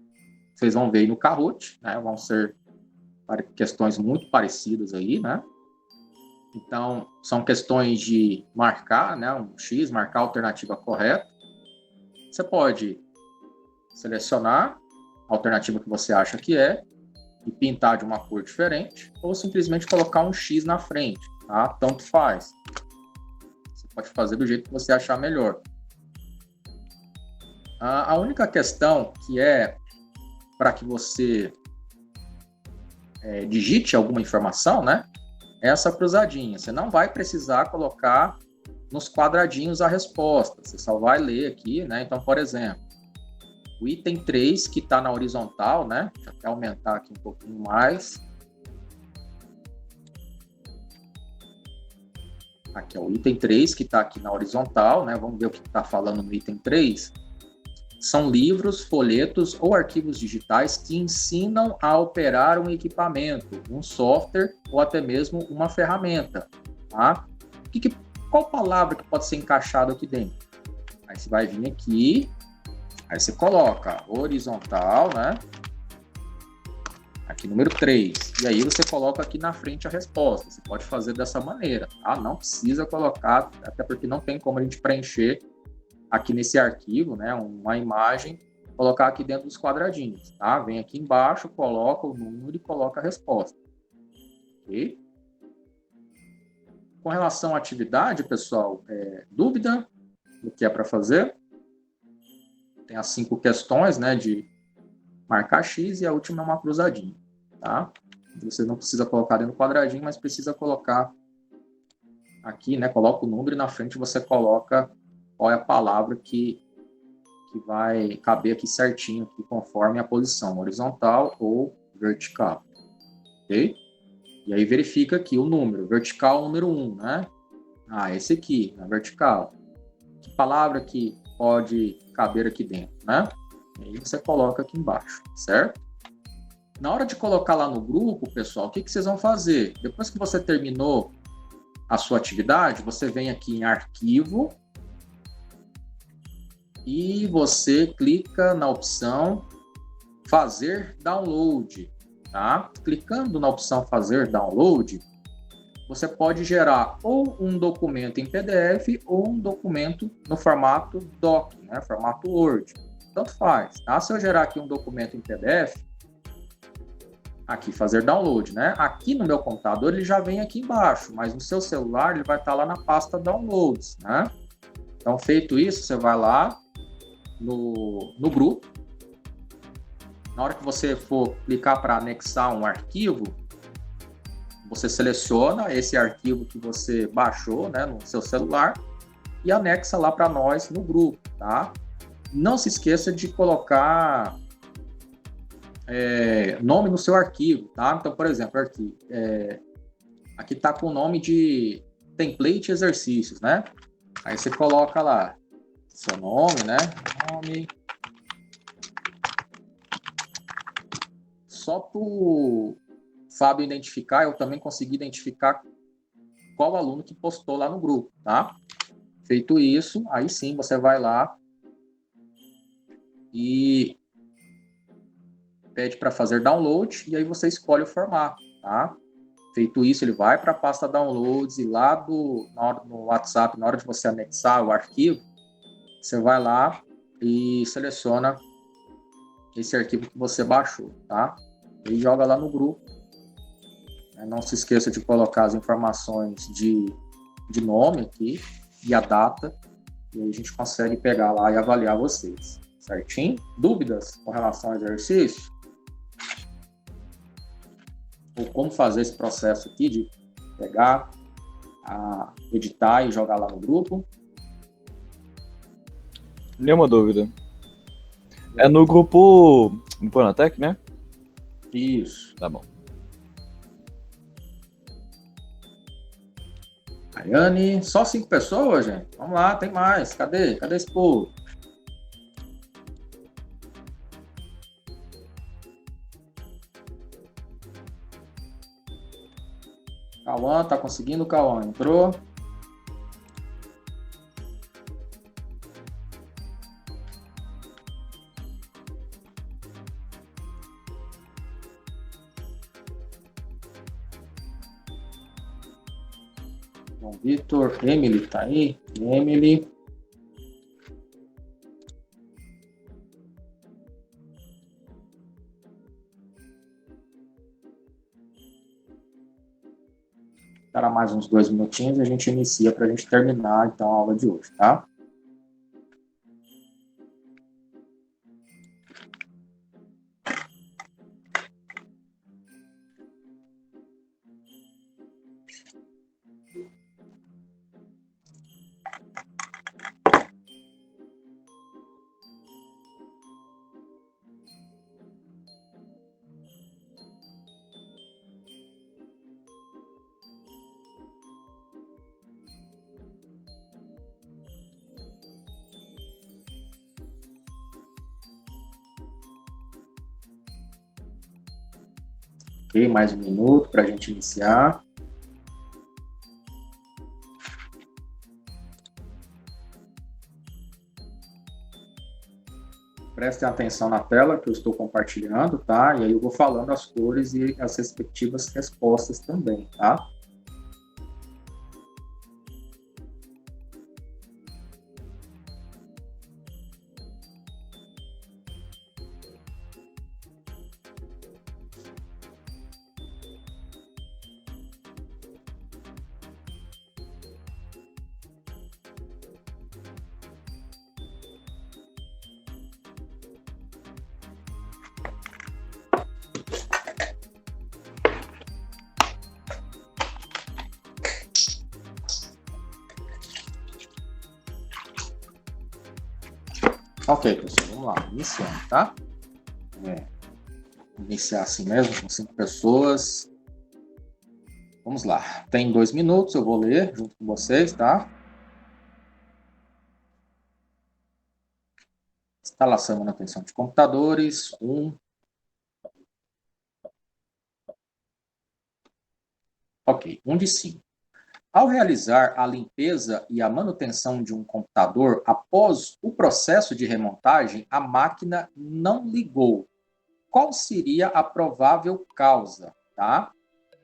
vocês vão ver aí no Kahoot, né, vão ser questões muito parecidas aí, né? Então, são questões de marcar, né, um X, marcar a alternativa correta. Você pode selecionar a alternativa que você acha que é, e pintar de uma cor diferente, ou simplesmente colocar um X na frente, tá? Tanto faz. Você pode fazer do jeito que você achar melhor. A única questão que é para que você digite alguma informação, né? É essa cruzadinha. Você não vai precisar colocar nos quadradinhos a resposta. Você só vai ler aqui, né? Então, por exemplo, o item 3, que está na horizontal, né? Deixa eu até aumentar aqui um pouquinho mais. Aqui é o item 3, que está aqui na horizontal, né? Vamos ver o que está falando no item 3. São livros, folhetos ou arquivos digitais que ensinam a operar um equipamento, um software ou até mesmo uma ferramenta, tá? Qual palavra que pode ser encaixada aqui dentro? Aí você vai vir aqui, aí você coloca horizontal, né? Aqui, número 3. E aí você coloca aqui na frente a resposta. Você pode fazer dessa maneira, tá? Não precisa colocar, até porque não tem como a gente preencher aqui nesse arquivo, né? Uma imagem, colocar aqui dentro dos quadradinhos, tá? Vem aqui embaixo, coloca o número e coloca a resposta. Ok? Com relação à atividade, pessoal, dúvida do que é para fazer? Tem as 5 questões, né, de marcar X e a última é uma cruzadinha, tá? Você não precisa colocar dentro do quadradinho, mas precisa colocar aqui, né, coloca o número e na frente você coloca qual é a palavra que vai caber aqui certinho, aqui, conforme a posição, horizontal ou vertical, ok? E aí verifica aqui o número, vertical número 1, né? Ah, esse aqui, na vertical. que palavra que pode caber aqui dentro, né? E aí você coloca aqui embaixo, certo? Na hora de colocar lá no grupo, pessoal, o que vocês vão fazer? Depois que você terminou a sua atividade, você vem aqui em arquivo e você clica na opção fazer download, tá? Clicando na opção fazer download, você pode gerar ou um documento em PDF ou um documento no formato doc, né? Formato Word. Tanto faz, tá? Se eu gerar aqui um documento em PDF, aqui fazer download, né? Aqui no meu computador ele já vem aqui embaixo, mas no seu celular ele vai estar lá na pasta downloads, né? Então, feito isso, você vai lá no grupo. Na hora que você for clicar para anexar um arquivo, você seleciona esse arquivo que você baixou, né, no seu celular e anexa lá para nós no grupo, tá? Não se esqueça de colocar nome no seu arquivo, tá? Então, por exemplo, aqui está com o nome de template exercícios, né? Aí você coloca lá seu nome, né? Nome. Só para o Fábio identificar, eu também consegui identificar qual aluno que postou lá no grupo, tá? Feito isso, aí sim você vai lá e pede para fazer download e aí você escolhe o formato, tá? Feito isso, ele vai para a pasta downloads e lá no WhatsApp, na hora de você anexar o arquivo, você vai lá e seleciona esse arquivo que você baixou, tá? E joga lá no grupo. Não se esqueça de colocar as informações de nome aqui e a data, e aí a gente consegue pegar lá e avaliar vocês, certinho? Dúvidas com relação ao exercício? Ou como fazer esse processo aqui de pegar, editar e jogar lá no grupo? Nenhuma dúvida. É no grupo do Pronatec, né? Isso. Tá bom. Ayane, só 5 pessoas, gente? Vamos lá, tem mais. Cadê esse povo? Cauã, tá conseguindo, Cauã? Entrou? João Vitor, Emily tá aí? Emily. Para mais uns 2 minutinhos e a gente inicia para a gente terminar então a aula de hoje, tá? Ok, mais 1 minuto para a gente iniciar. Prestem atenção na tela que eu estou compartilhando, tá? E aí eu vou falando as cores e as respectivas respostas também, tá? Ok, pessoal, vamos lá, iniciando, tá? Iniciar assim mesmo, com 5 pessoas. Vamos lá, tem 2 minutos, eu vou ler junto com vocês, tá? Instalação e manutenção de computadores, 1. Ok, 1 de 5. Ao realizar a limpeza e a manutenção de um computador, após o processo de remontagem, a máquina não ligou. Qual seria a provável causa? Tá?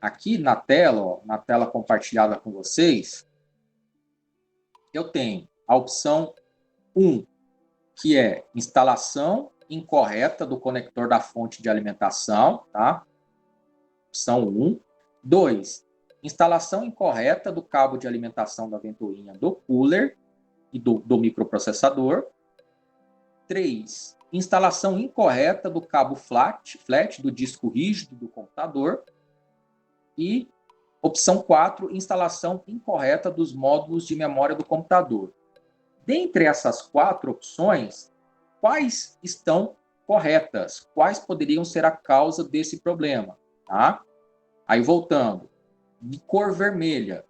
Aqui na tela, ó, na tela compartilhada com vocês, eu tenho a opção 1, que é instalação incorreta do conector da fonte de alimentação, tá? Opção 1. 2, instalação incorreta do cabo de alimentação da ventoinha do cooler e do microprocessador. 3, instalação incorreta do cabo flat do disco rígido do computador. E opção 4, instalação incorreta dos módulos de memória do computador. Dentre essas 4 opções, quais estão corretas? Quais poderiam ser a causa desse problema? Tá? Aí, voltando, de cor vermelha,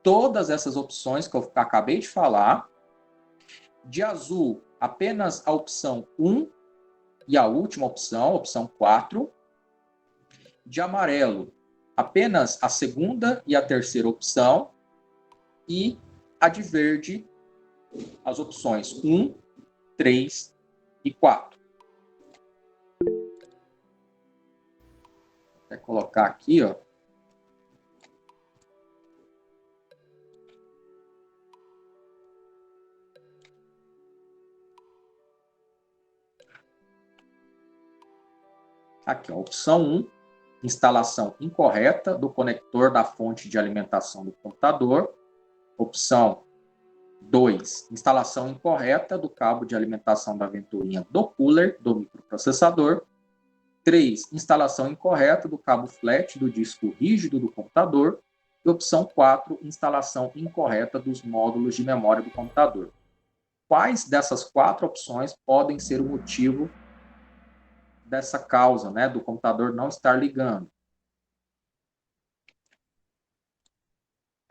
todas essas opções que eu acabei de falar. De azul, apenas a opção 1 e a última opção, opção 4. De amarelo, apenas a segunda e a terceira opção. E a de verde, as opções 1, 3 e 4. Vou colocar aqui, ó. Aqui, ó, opção 1, instalação incorreta do conector da fonte de alimentação do computador. Opção 2, instalação incorreta do cabo de alimentação da ventoinha do cooler do microprocessador. 3, instalação incorreta do cabo flat do disco rígido do computador. E opção 4, instalação incorreta dos módulos de memória do computador. Quais dessas 4 opções podem ser o motivo dessa causa, né, do computador não estar ligando?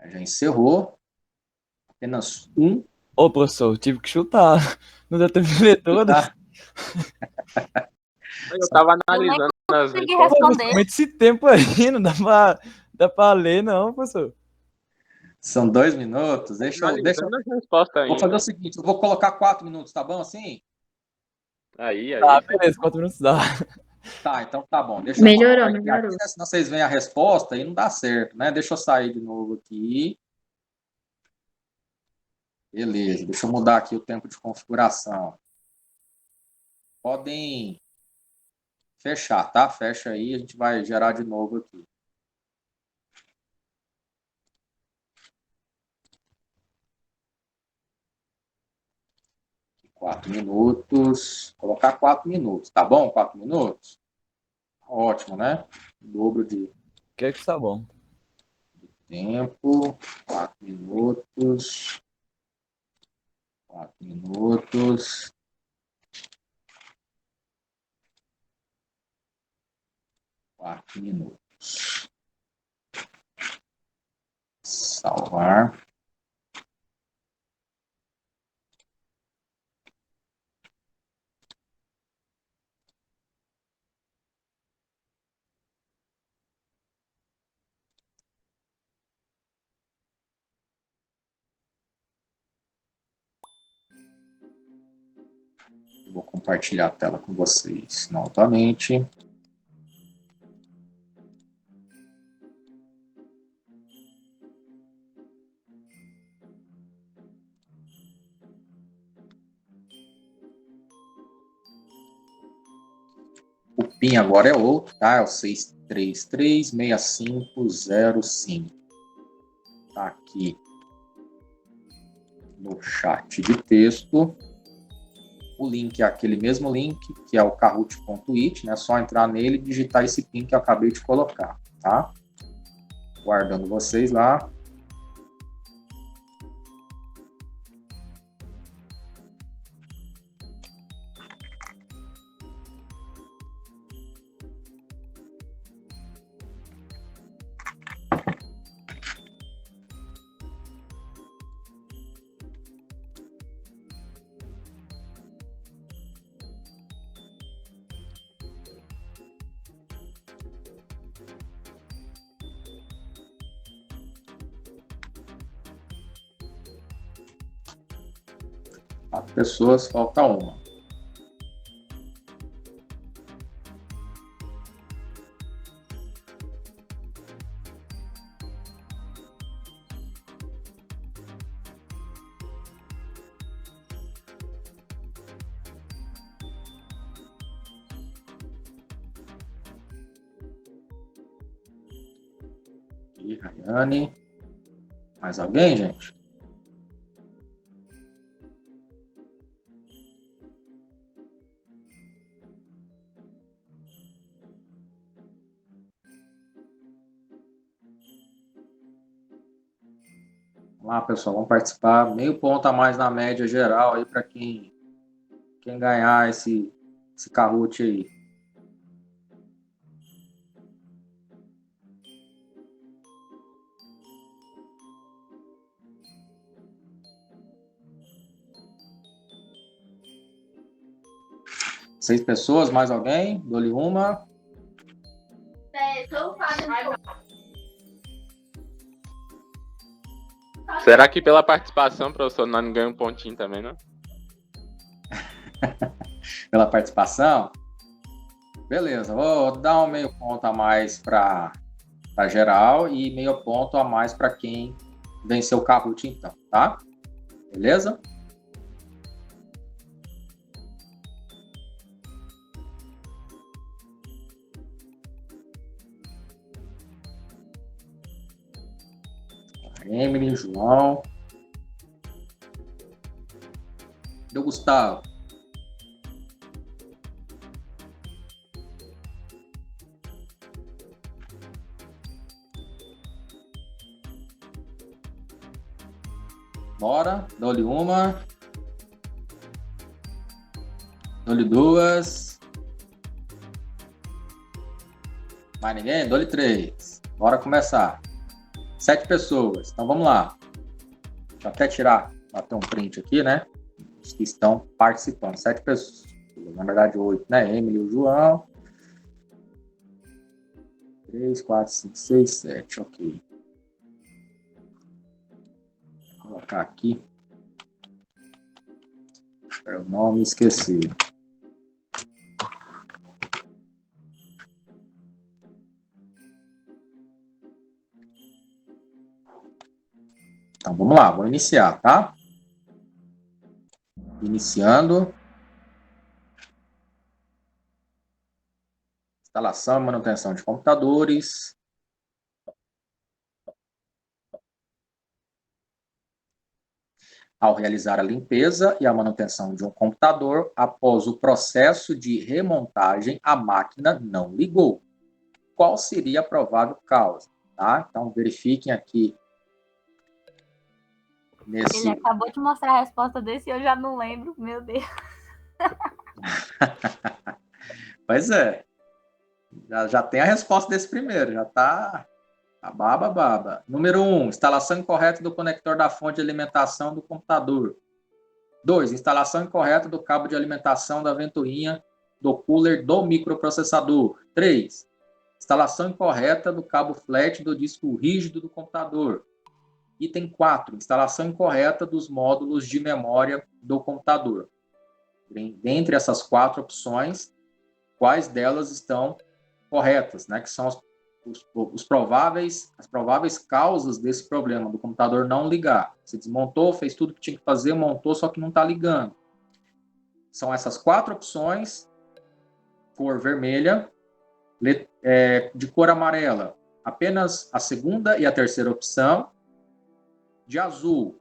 Já encerrou. Apenas 1. Ô, professor, eu tive que chutar. Não deu tempo de ler todas. Eu tava Eu nem analisando as consegui respostas. Pô, responder. mas esse tempo aí, não dá pra ler, não, professor. São 2 minutos. Deixa eu Analisando as respostas vou fazer ainda. o seguinte, eu vou colocar 4 minutos, tá bom assim? Aí. Ah, beleza, 4 minutos dá. Tá, então tá bom. Deixa eu Melhorou, compartilhar aqui, melhorou. né? Senão vocês veem a resposta e não dá certo, né? Deixa eu sair de novo aqui. Beleza, deixa eu mudar aqui o tempo de configuração. Podem fechar, tá? Fecha aí, a gente vai gerar de novo aqui. Quatro minutos. Vou colocar 4 minutos, tá bom? 4 minutos? Ótimo, né? O dobro de Que é que tá bom. tempo. 4 minutos. 4 minutos. Quatro minutos. Salvar. Vou compartilhar a tela com vocês novamente. O PIN agora é outro, tá? É o 6336505. Tá aqui no chat de texto. O link é aquele mesmo link, que é o kahoot.it, né? É só entrar nele e digitar esse PIN que eu acabei de colocar, tá? Guardando vocês lá. 4 pessoas, falta uma. E Rayane. Mais alguém, gente? Vamos lá, pessoal, vamos participar. Meio ponto a mais na média geral aí para quem ganhar esse Kahoot aí. Seis pessoas, mais alguém? Dou-lhe uma. Será que pela participação, professor, nós não ganhamos um pontinho também, não? Pela participação. Beleza, vou dar um meio ponto a mais para geral e meio ponto a mais para quem venceu o Kahoot, então, tá? Beleza? Emily, João. Deu Gustavo. Bora, dou-lhe uma. Dou-lhe duas. Mais ninguém? Dou-lhe três. Bora começar. 7 pessoas. Então vamos lá. Deixa eu até bater um print aqui, né? Os que estão participando. 7 pessoas. Na verdade, 8, né? Emily e o João. 3, 4, 5, 6, 7. Ok. Vou colocar aqui. Eu não me esqueci. Então vamos lá, vou iniciar, tá? Iniciando. Instalação e manutenção de computadores. Ao realizar a limpeza e a manutenção de um computador, após o processo de remontagem, a máquina não ligou. Qual seria a provável causa? Tá? Então, verifiquem aqui. Ele acabou de mostrar a resposta desse e eu já não lembro. Meu Deus. Pois é. Já tem a resposta desse primeiro. Já está baba. Número 1, instalação incorreta do conector da fonte de alimentação do computador. 2, instalação incorreta do cabo de alimentação da ventoinha do cooler do microprocessador. 3, instalação incorreta do cabo flat do disco rígido do computador. Item 4, instalação incorreta dos módulos de memória do computador. Dentre essas 4 opções, quais delas estão corretas, né? Que são as prováveis causas desse problema, do computador não ligar. Você desmontou, fez tudo que tinha que fazer, montou, só que não está ligando. São essas 4 opções: cor vermelha, de cor amarela, apenas a segunda e a terceira opção, de azul,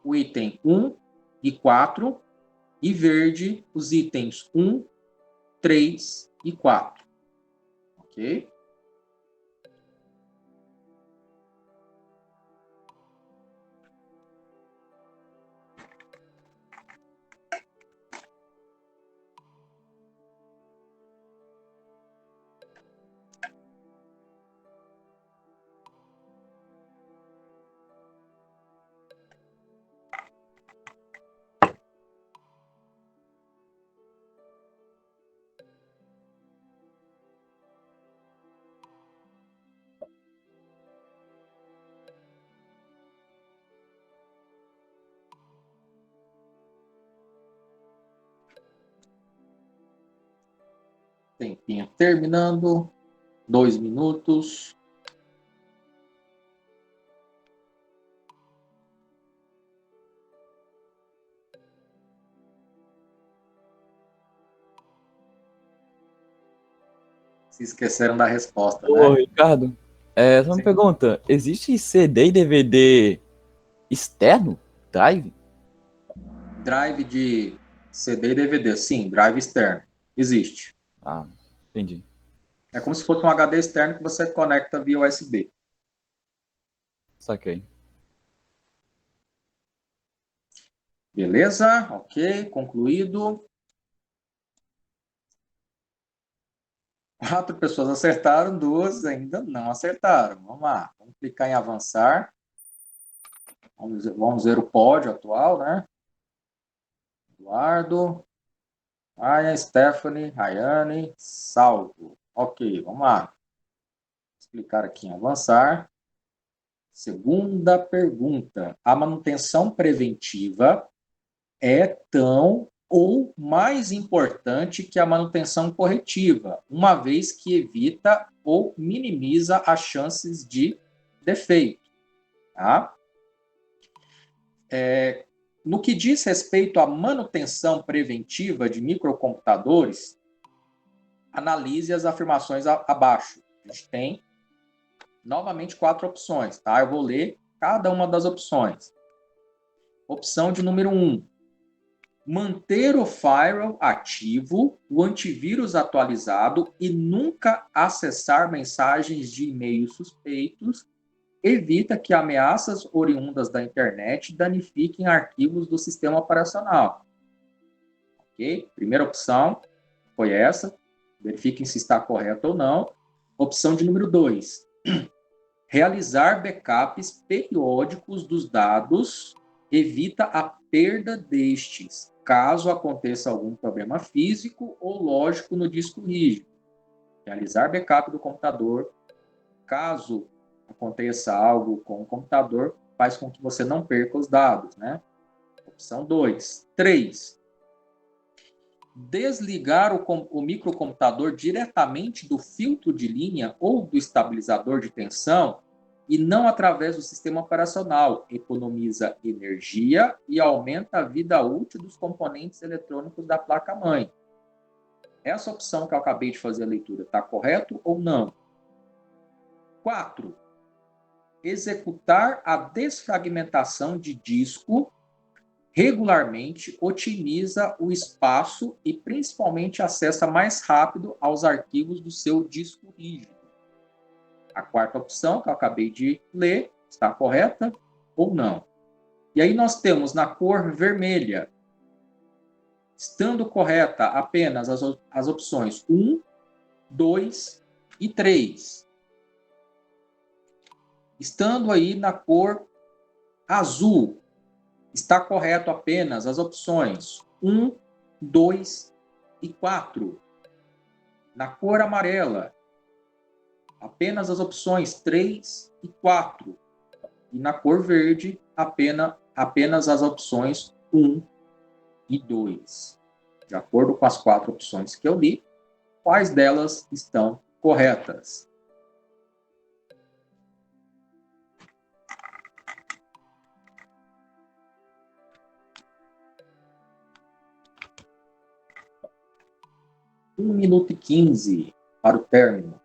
o item 1 e 4, e verde, os itens 1, 3 e 4. Ok? Tempinho terminando. 2 minutos. Se esqueceram da resposta, Ô, né? Ricardo, só uma Sim. pergunta. Existe CD e DVD externo? Drive? Drive de CD e DVD. Sim, drive externo. Existe. Ah, entendi. É como se fosse um HD externo que você conecta via USB. Saquei. Beleza? Ok, concluído. 4 pessoas acertaram, 2 ainda não acertaram. Vamos lá, vamos clicar em avançar. Vamos ver o pódio atual, né? Eduardo, Aya, Stephanie, Rayane, salvo. Ok, vamos lá. Vamos clicar aqui em avançar. Segunda pergunta. A manutenção preventiva é tão ou mais importante que a manutenção corretiva, uma vez que evita ou minimiza as chances de defeito. Tá? No que diz respeito à manutenção preventiva de microcomputadores, analise as afirmações abaixo. A gente tem, novamente, 4 opções. Tá? Eu vou ler cada uma das opções. Opção de número 1. Manter o firewall ativo, o antivírus atualizado e nunca acessar mensagens de e-mail suspeitos evita que ameaças oriundas da internet danifiquem arquivos do sistema operacional. Ok? Primeira opção foi essa. Verifiquem se está correto ou não. Opção de número 2. Realizar backups periódicos dos dados evita a perda destes, caso aconteça algum problema físico ou lógico no disco rígido. Realizar backup do computador, caso aconteça algo com o computador, faz com que você não perca os dados, né? Opção 2. 3. Desligar o microcomputador diretamente do filtro de linha ou do estabilizador de tensão e não através do sistema operacional. Economiza energia e aumenta a vida útil dos componentes eletrônicos da placa-mãe. Essa opção que eu acabei de fazer a leitura está correto ou não? 4. Executar a desfragmentação de disco regularmente otimiza o espaço e principalmente acessa mais rápido aos arquivos do seu disco rígido. A quarta opção, que eu acabei de ler, está correta ou não? E aí nós temos na cor vermelha, estando correta apenas as opções 1, 2 e 3. Estando aí na cor azul, está correto apenas as opções 1, 2 e 4. Na cor amarela, apenas as opções 3 e 4. E na cor verde, apenas as opções 1 e 2. De acordo com as 4 opções que eu li, quais delas estão corretas? Um minuto e 15 para o término.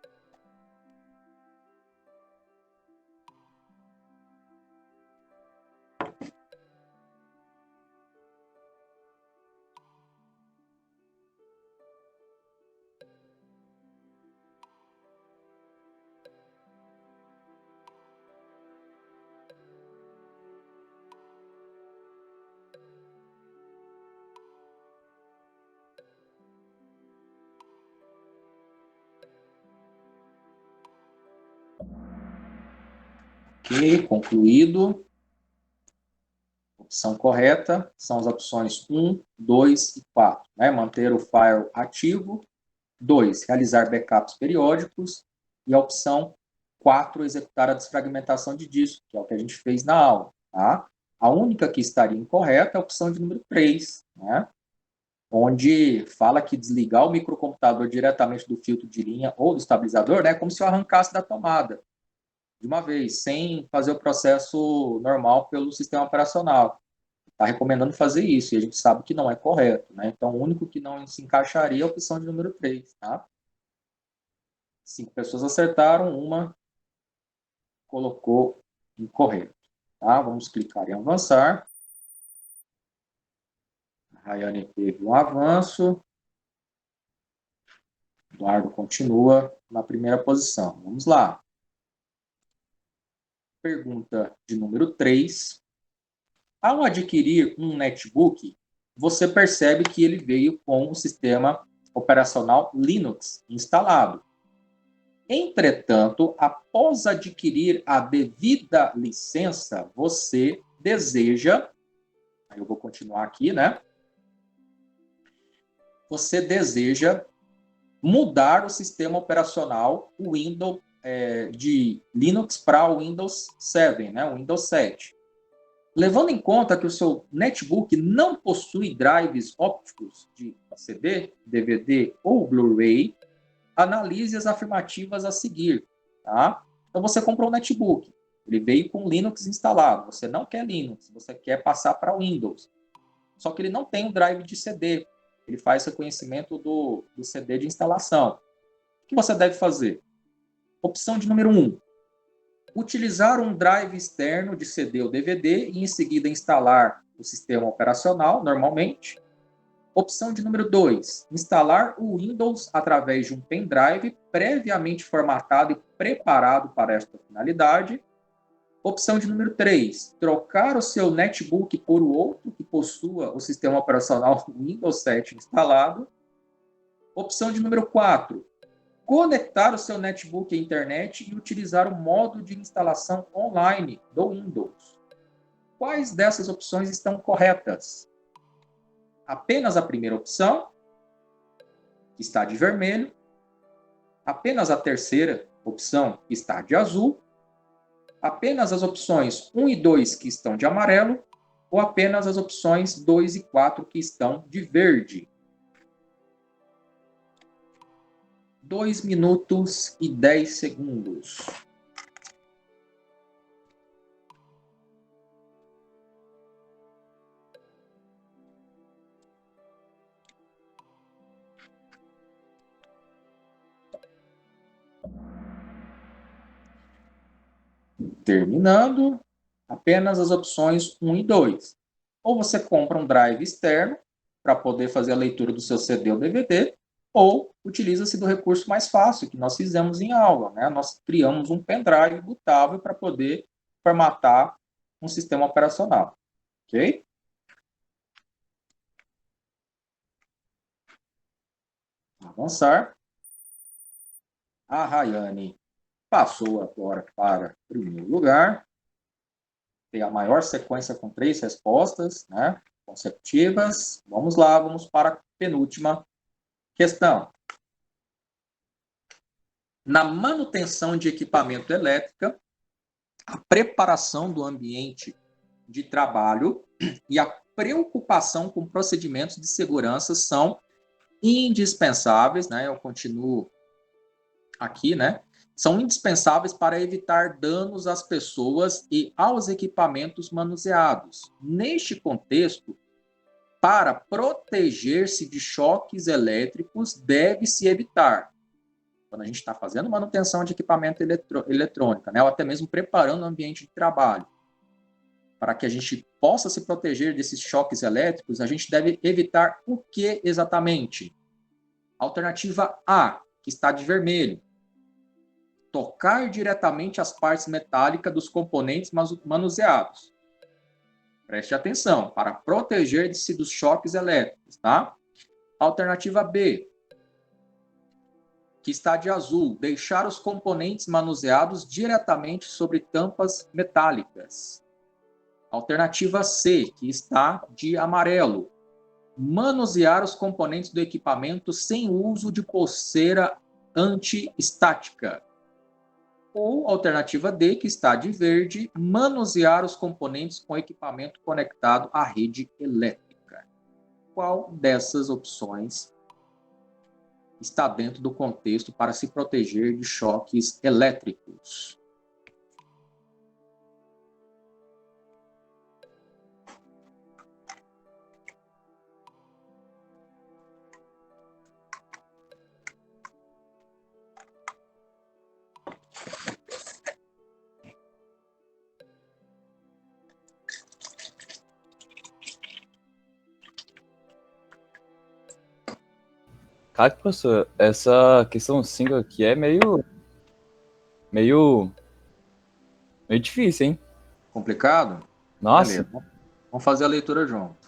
Ok, concluído. Opção correta são as opções 1, 2 e 4. Né? Manter o file ativo. 2, realizar backups periódicos. E a opção 4, executar a desfragmentação de disco, que é o que a gente fez na aula. Tá? A única que estaria incorreta é a opção de número 3. Né? onde fala que desligar o microcomputador diretamente do filtro de linha ou do estabilizador, né, é como se eu arrancasse da tomada de uma vez, sem fazer o processo normal pelo sistema operacional. Está recomendando fazer isso, e a gente sabe que não é correto, né? Então, o único que não se encaixaria é a opção de número 3, tá? 5 pessoas acertaram, uma colocou incorreto, tá? Vamos clicar em avançar. A Rayane teve um avanço. Eduardo continua na primeira posição. Vamos lá. Pergunta de número 3. Ao adquirir um netbook, você percebe que ele veio com o sistema operacional Linux instalado. Entretanto, após adquirir a devida licença, você deseja, aí eu vou continuar aqui, né? Você deseja mudar o sistema operacional Windows de Linux para o Windows 7, né? O Windows 7. Levando em conta que o seu netbook não possui drives ópticos de CD, DVD ou Blu-ray, analise as afirmativas a seguir, tá? Então você comprou um netbook, ele veio com Linux instalado, você não quer Linux, você quer passar para Windows. Só que ele não tem um drive de CD, ele faz reconhecimento do CD de instalação. O que você deve fazer? Opção de número 1. Utilizar um drive externo de CD ou DVD e em seguida instalar o sistema operacional normalmente. Opção de número 2, instalar o Windows através de um pendrive previamente formatado e preparado para esta finalidade. Opção de número 3, trocar o seu netbook por outro que possua o sistema operacional Windows 7 instalado. Opção de número 4, conectar o seu netbook à internet e utilizar o modo de instalação online do Windows. Quais dessas opções estão corretas? Apenas a primeira opção, que está de vermelho, apenas a terceira opção, que está de azul, apenas as opções 1 e 2, que estão de amarelo, ou apenas as opções 2 e 4, que estão de verde. 2 minutos e 10 segundos. Terminando, apenas as opções 1 e 2. Ou você compra um drive externo para poder fazer a leitura do seu CD ou DVD, ou utiliza-se do recurso mais fácil que nós fizemos em aula, né? Nós criamos um pendrive bootável para poder formatar um sistema operacional, ok? Avançar. A Rayane passou agora para o primeiro lugar. Tem a maior sequência com 3 respostas, né, consecutivas. Vamos lá, vamos para a penúltima questão. Na manutenção de equipamento elétrico, a preparação do ambiente de trabalho e a preocupação com procedimentos de segurança são indispensáveis, né? Eu continuo aqui, né? São indispensáveis para evitar danos às pessoas e aos equipamentos manuseados. Neste contexto, para proteger-se de choques elétricos, deve-se evitar, quando a gente está fazendo manutenção de equipamento eletrônico, né, ou até mesmo preparando o ambiente de trabalho, para que a gente possa se proteger desses choques elétricos, a gente deve evitar o que exatamente? Alternativa A, que está de vermelho. Tocar diretamente as partes metálicas dos componentes manuseados. Preste atenção, para proteger-se dos choques elétricos, tá? Alternativa B, que está de azul, deixar os componentes manuseados diretamente sobre tampas metálicas. Alternativa C, que está de amarelo, manusear os componentes do equipamento sem uso de pulseira anti-estática. Ou alternativa D, que está de verde, manusear os componentes com equipamento conectado à rede elétrica. qual dessas opções está dentro do contexto para se proteger de choques elétricos? Cara, professor, essa questão 5 aqui é meio difícil, hein? Complicado? Nossa, Beleza. Vamos fazer a leitura junto.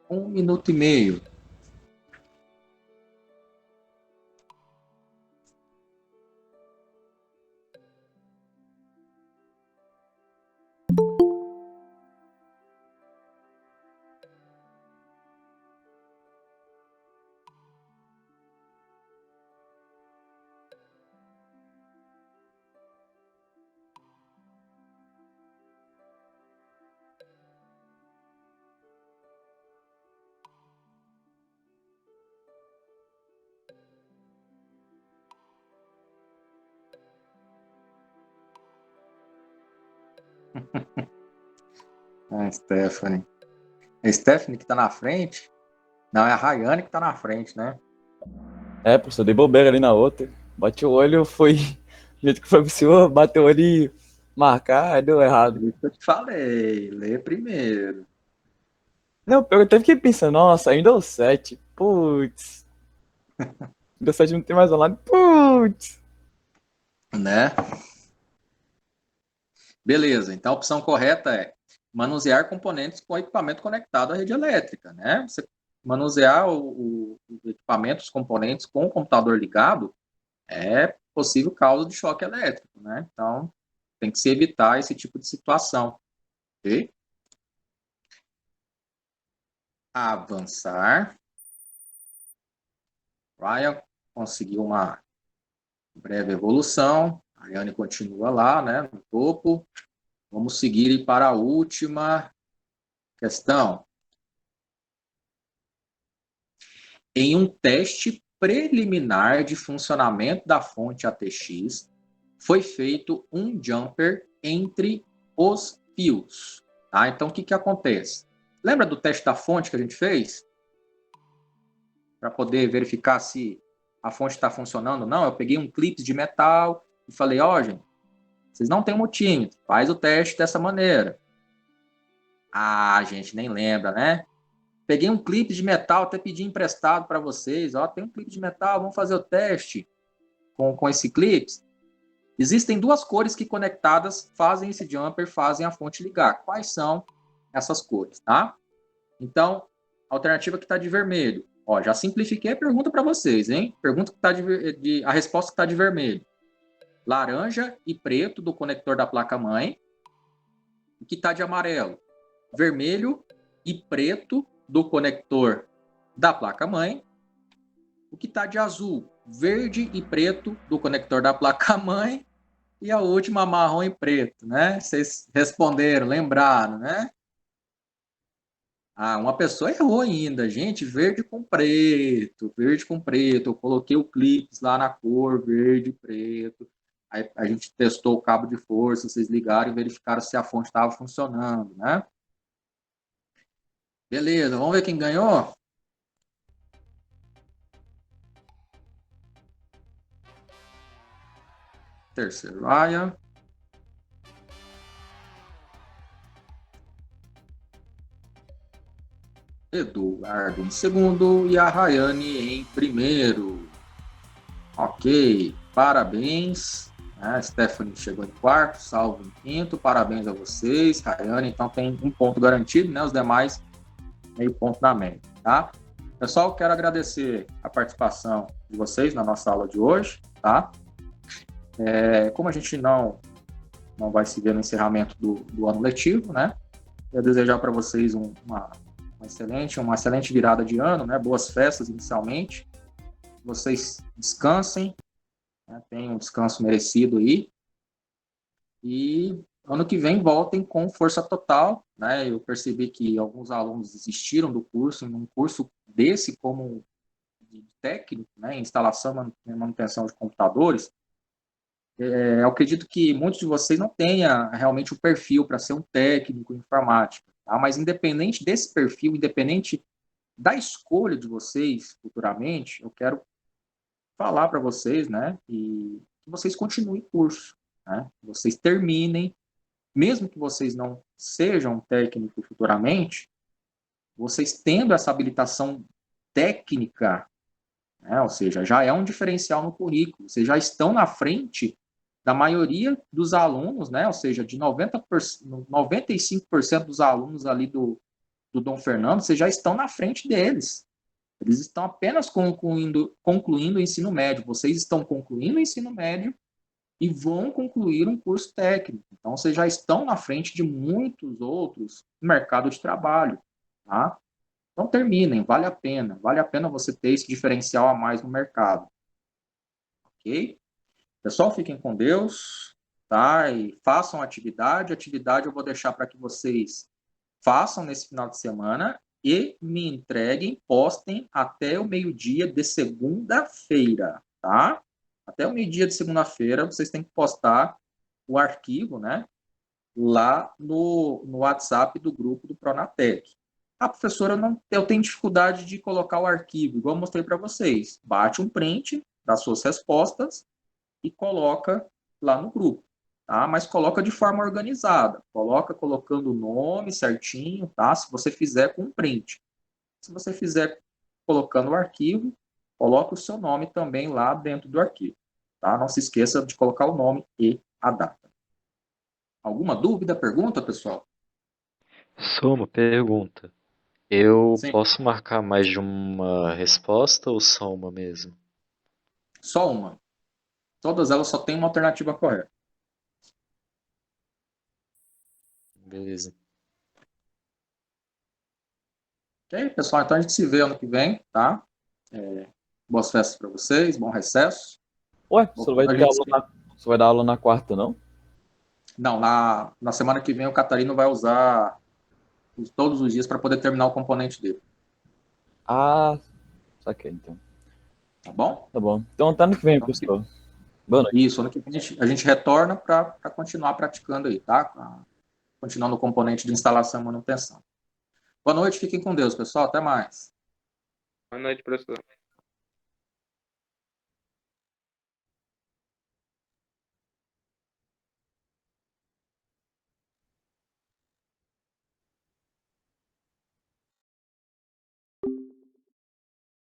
Um minuto e meio. Stephanie. É a Stephanie que está na frente? Não, é a Rayane que está na frente, né? professor, dei bobeira ali na outra. Bati o olho, foi. Do jeito que foi pro senhor, bateu o olho e marcar, aí deu errado. Isso eu te falei, lê primeiro. Não, eu até fiquei pensando, nossa, ainda deu 7. Putz. Deu 7 não tem mais online. Putz. Né? Beleza, então a opção correta é manusear componentes com equipamento conectado à rede elétrica, né? Você manusear o equipamento, os componentes com o computador ligado é possível causa de choque elétrico, né? Então, tem que se evitar esse tipo de situação, ok? Avançar. Ryan conseguiu uma breve evolução. A Ariane continua lá, né, no topo. Vamos seguir para a última questão. Em um teste preliminar de funcionamento da fonte ATX, foi feito um jumper entre os fios. Tá? Então, o que acontece? Lembra do teste da fonte que a gente fez? Para poder verificar se a fonte está funcionando ou não, eu peguei um clipe de metal e falei, gente, vocês não têm um multímetro, faz o teste dessa maneira. Gente, nem lembra, né? Peguei um clipe de metal, até pedi emprestado para vocês. Tem um clipe de metal, vamos fazer o teste com esse clipe. Existem duas cores que conectadas fazem esse jumper, fazem a fonte ligar. Quais são essas cores, tá? Então, a alternativa que está de vermelho. Já simplifiquei a pergunta para vocês, hein? Pergunta que tá a resposta que está de vermelho. Laranja e preto do conector da placa-mãe. O que está de amarelo? Vermelho e preto do conector da placa-mãe. O que está de azul? Verde e preto do conector da placa-mãe. E a última, marrom e preto, né? Vocês responderam, lembraram, né? Uma pessoa errou ainda, gente, verde com preto. Eu coloquei o clips lá na cor verde e preto. Aí a gente testou o cabo de força, vocês ligaram e verificaram se a fonte estava funcionando, né? Beleza, vamos ver quem ganhou? Terceiro, Ryan. Eduardo em segundo e a Rayane em primeiro. Ok, parabéns. A Stephanie chegou em quarto, Salvo em quinto. Parabéns a vocês. Rayane, então, tem um ponto garantido, né? Os demais, meio ponto na média, tá? Pessoal, quero agradecer a participação de vocês na nossa aula de hoje, tá? Como a gente não vai se ver no encerramento do ano letivo, né? Eu desejar para vocês uma excelente virada de ano, né? Boas festas inicialmente. Vocês descansem, né? Tenham um descanso merecido aí. E ano que vem voltem com força total, né? Eu percebi que alguns alunos desistiram do curso, num curso desse como de técnico, né? Instalação e manutenção de computadores. Eu acredito que muitos de vocês não tenham realmente o perfil para ser um técnico em informática, tá? Mas independente desse perfil, independente da escolha de vocês futuramente, eu quero falar para vocês, né, que vocês continuem o curso, né? Vocês terminem, mesmo que vocês não sejam técnico futuramente, vocês tendo essa habilitação técnica, né, ou seja, já é um diferencial no currículo, vocês já estão na frente da maioria dos alunos, né, ou seja, de 95% dos alunos ali do Dom Fernando, vocês já estão na frente deles. Eles estão apenas concluindo o ensino médio, vocês estão concluindo o ensino médio e vão concluir um curso técnico. Então, vocês já estão na frente de muitos outros no mercado de trabalho, tá? Então, terminem, vale a pena você ter esse diferencial a mais no mercado, ok? Pessoal, fiquem com Deus, tá? E façam atividade eu vou deixar para que vocês façam nesse final de semana e me entreguem, postem até o meio-dia de segunda-feira, tá? Até o meio-dia de segunda-feira, vocês têm que postar o arquivo, né? Lá no WhatsApp do grupo do Pronatec. A professora, eu tenho dificuldade de colocar o arquivo, igual eu mostrei para vocês. Bate um print das suas respostas e coloca lá no grupo, tá? Mas coloca de forma organizada, coloca colocando o nome certinho, tá? Se você fizer com um print. Se você fizer colocando o arquivo, coloca o seu nome também lá dentro do arquivo, tá? Não se esqueça de colocar o nome e a data. Alguma dúvida, pergunta, pessoal? Só uma pergunta. Eu Sim, posso marcar mais de uma resposta ou só uma mesmo? só uma. Todas elas só têm uma alternativa correta. Beleza. Ok, pessoal? Então a gente se vê ano que vem, tá? Boas festas para vocês, bom recesso. Ué, você vai A ter gente aula você vai dar aula na quarta, não? Não, na semana que vem o Catarino vai usar todos os dias para poder terminar o componente dele, Ah, saquei, então. tá bom? Tá bom. Então, tá no que vem, Então, pessoal. Boa noite. isso, ano que vem a gente retorna para continuar praticando aí, tá? Continuando o componente de instalação e manutenção. Boa noite, fiquem com Deus, pessoal. Até mais. Boa noite, professor.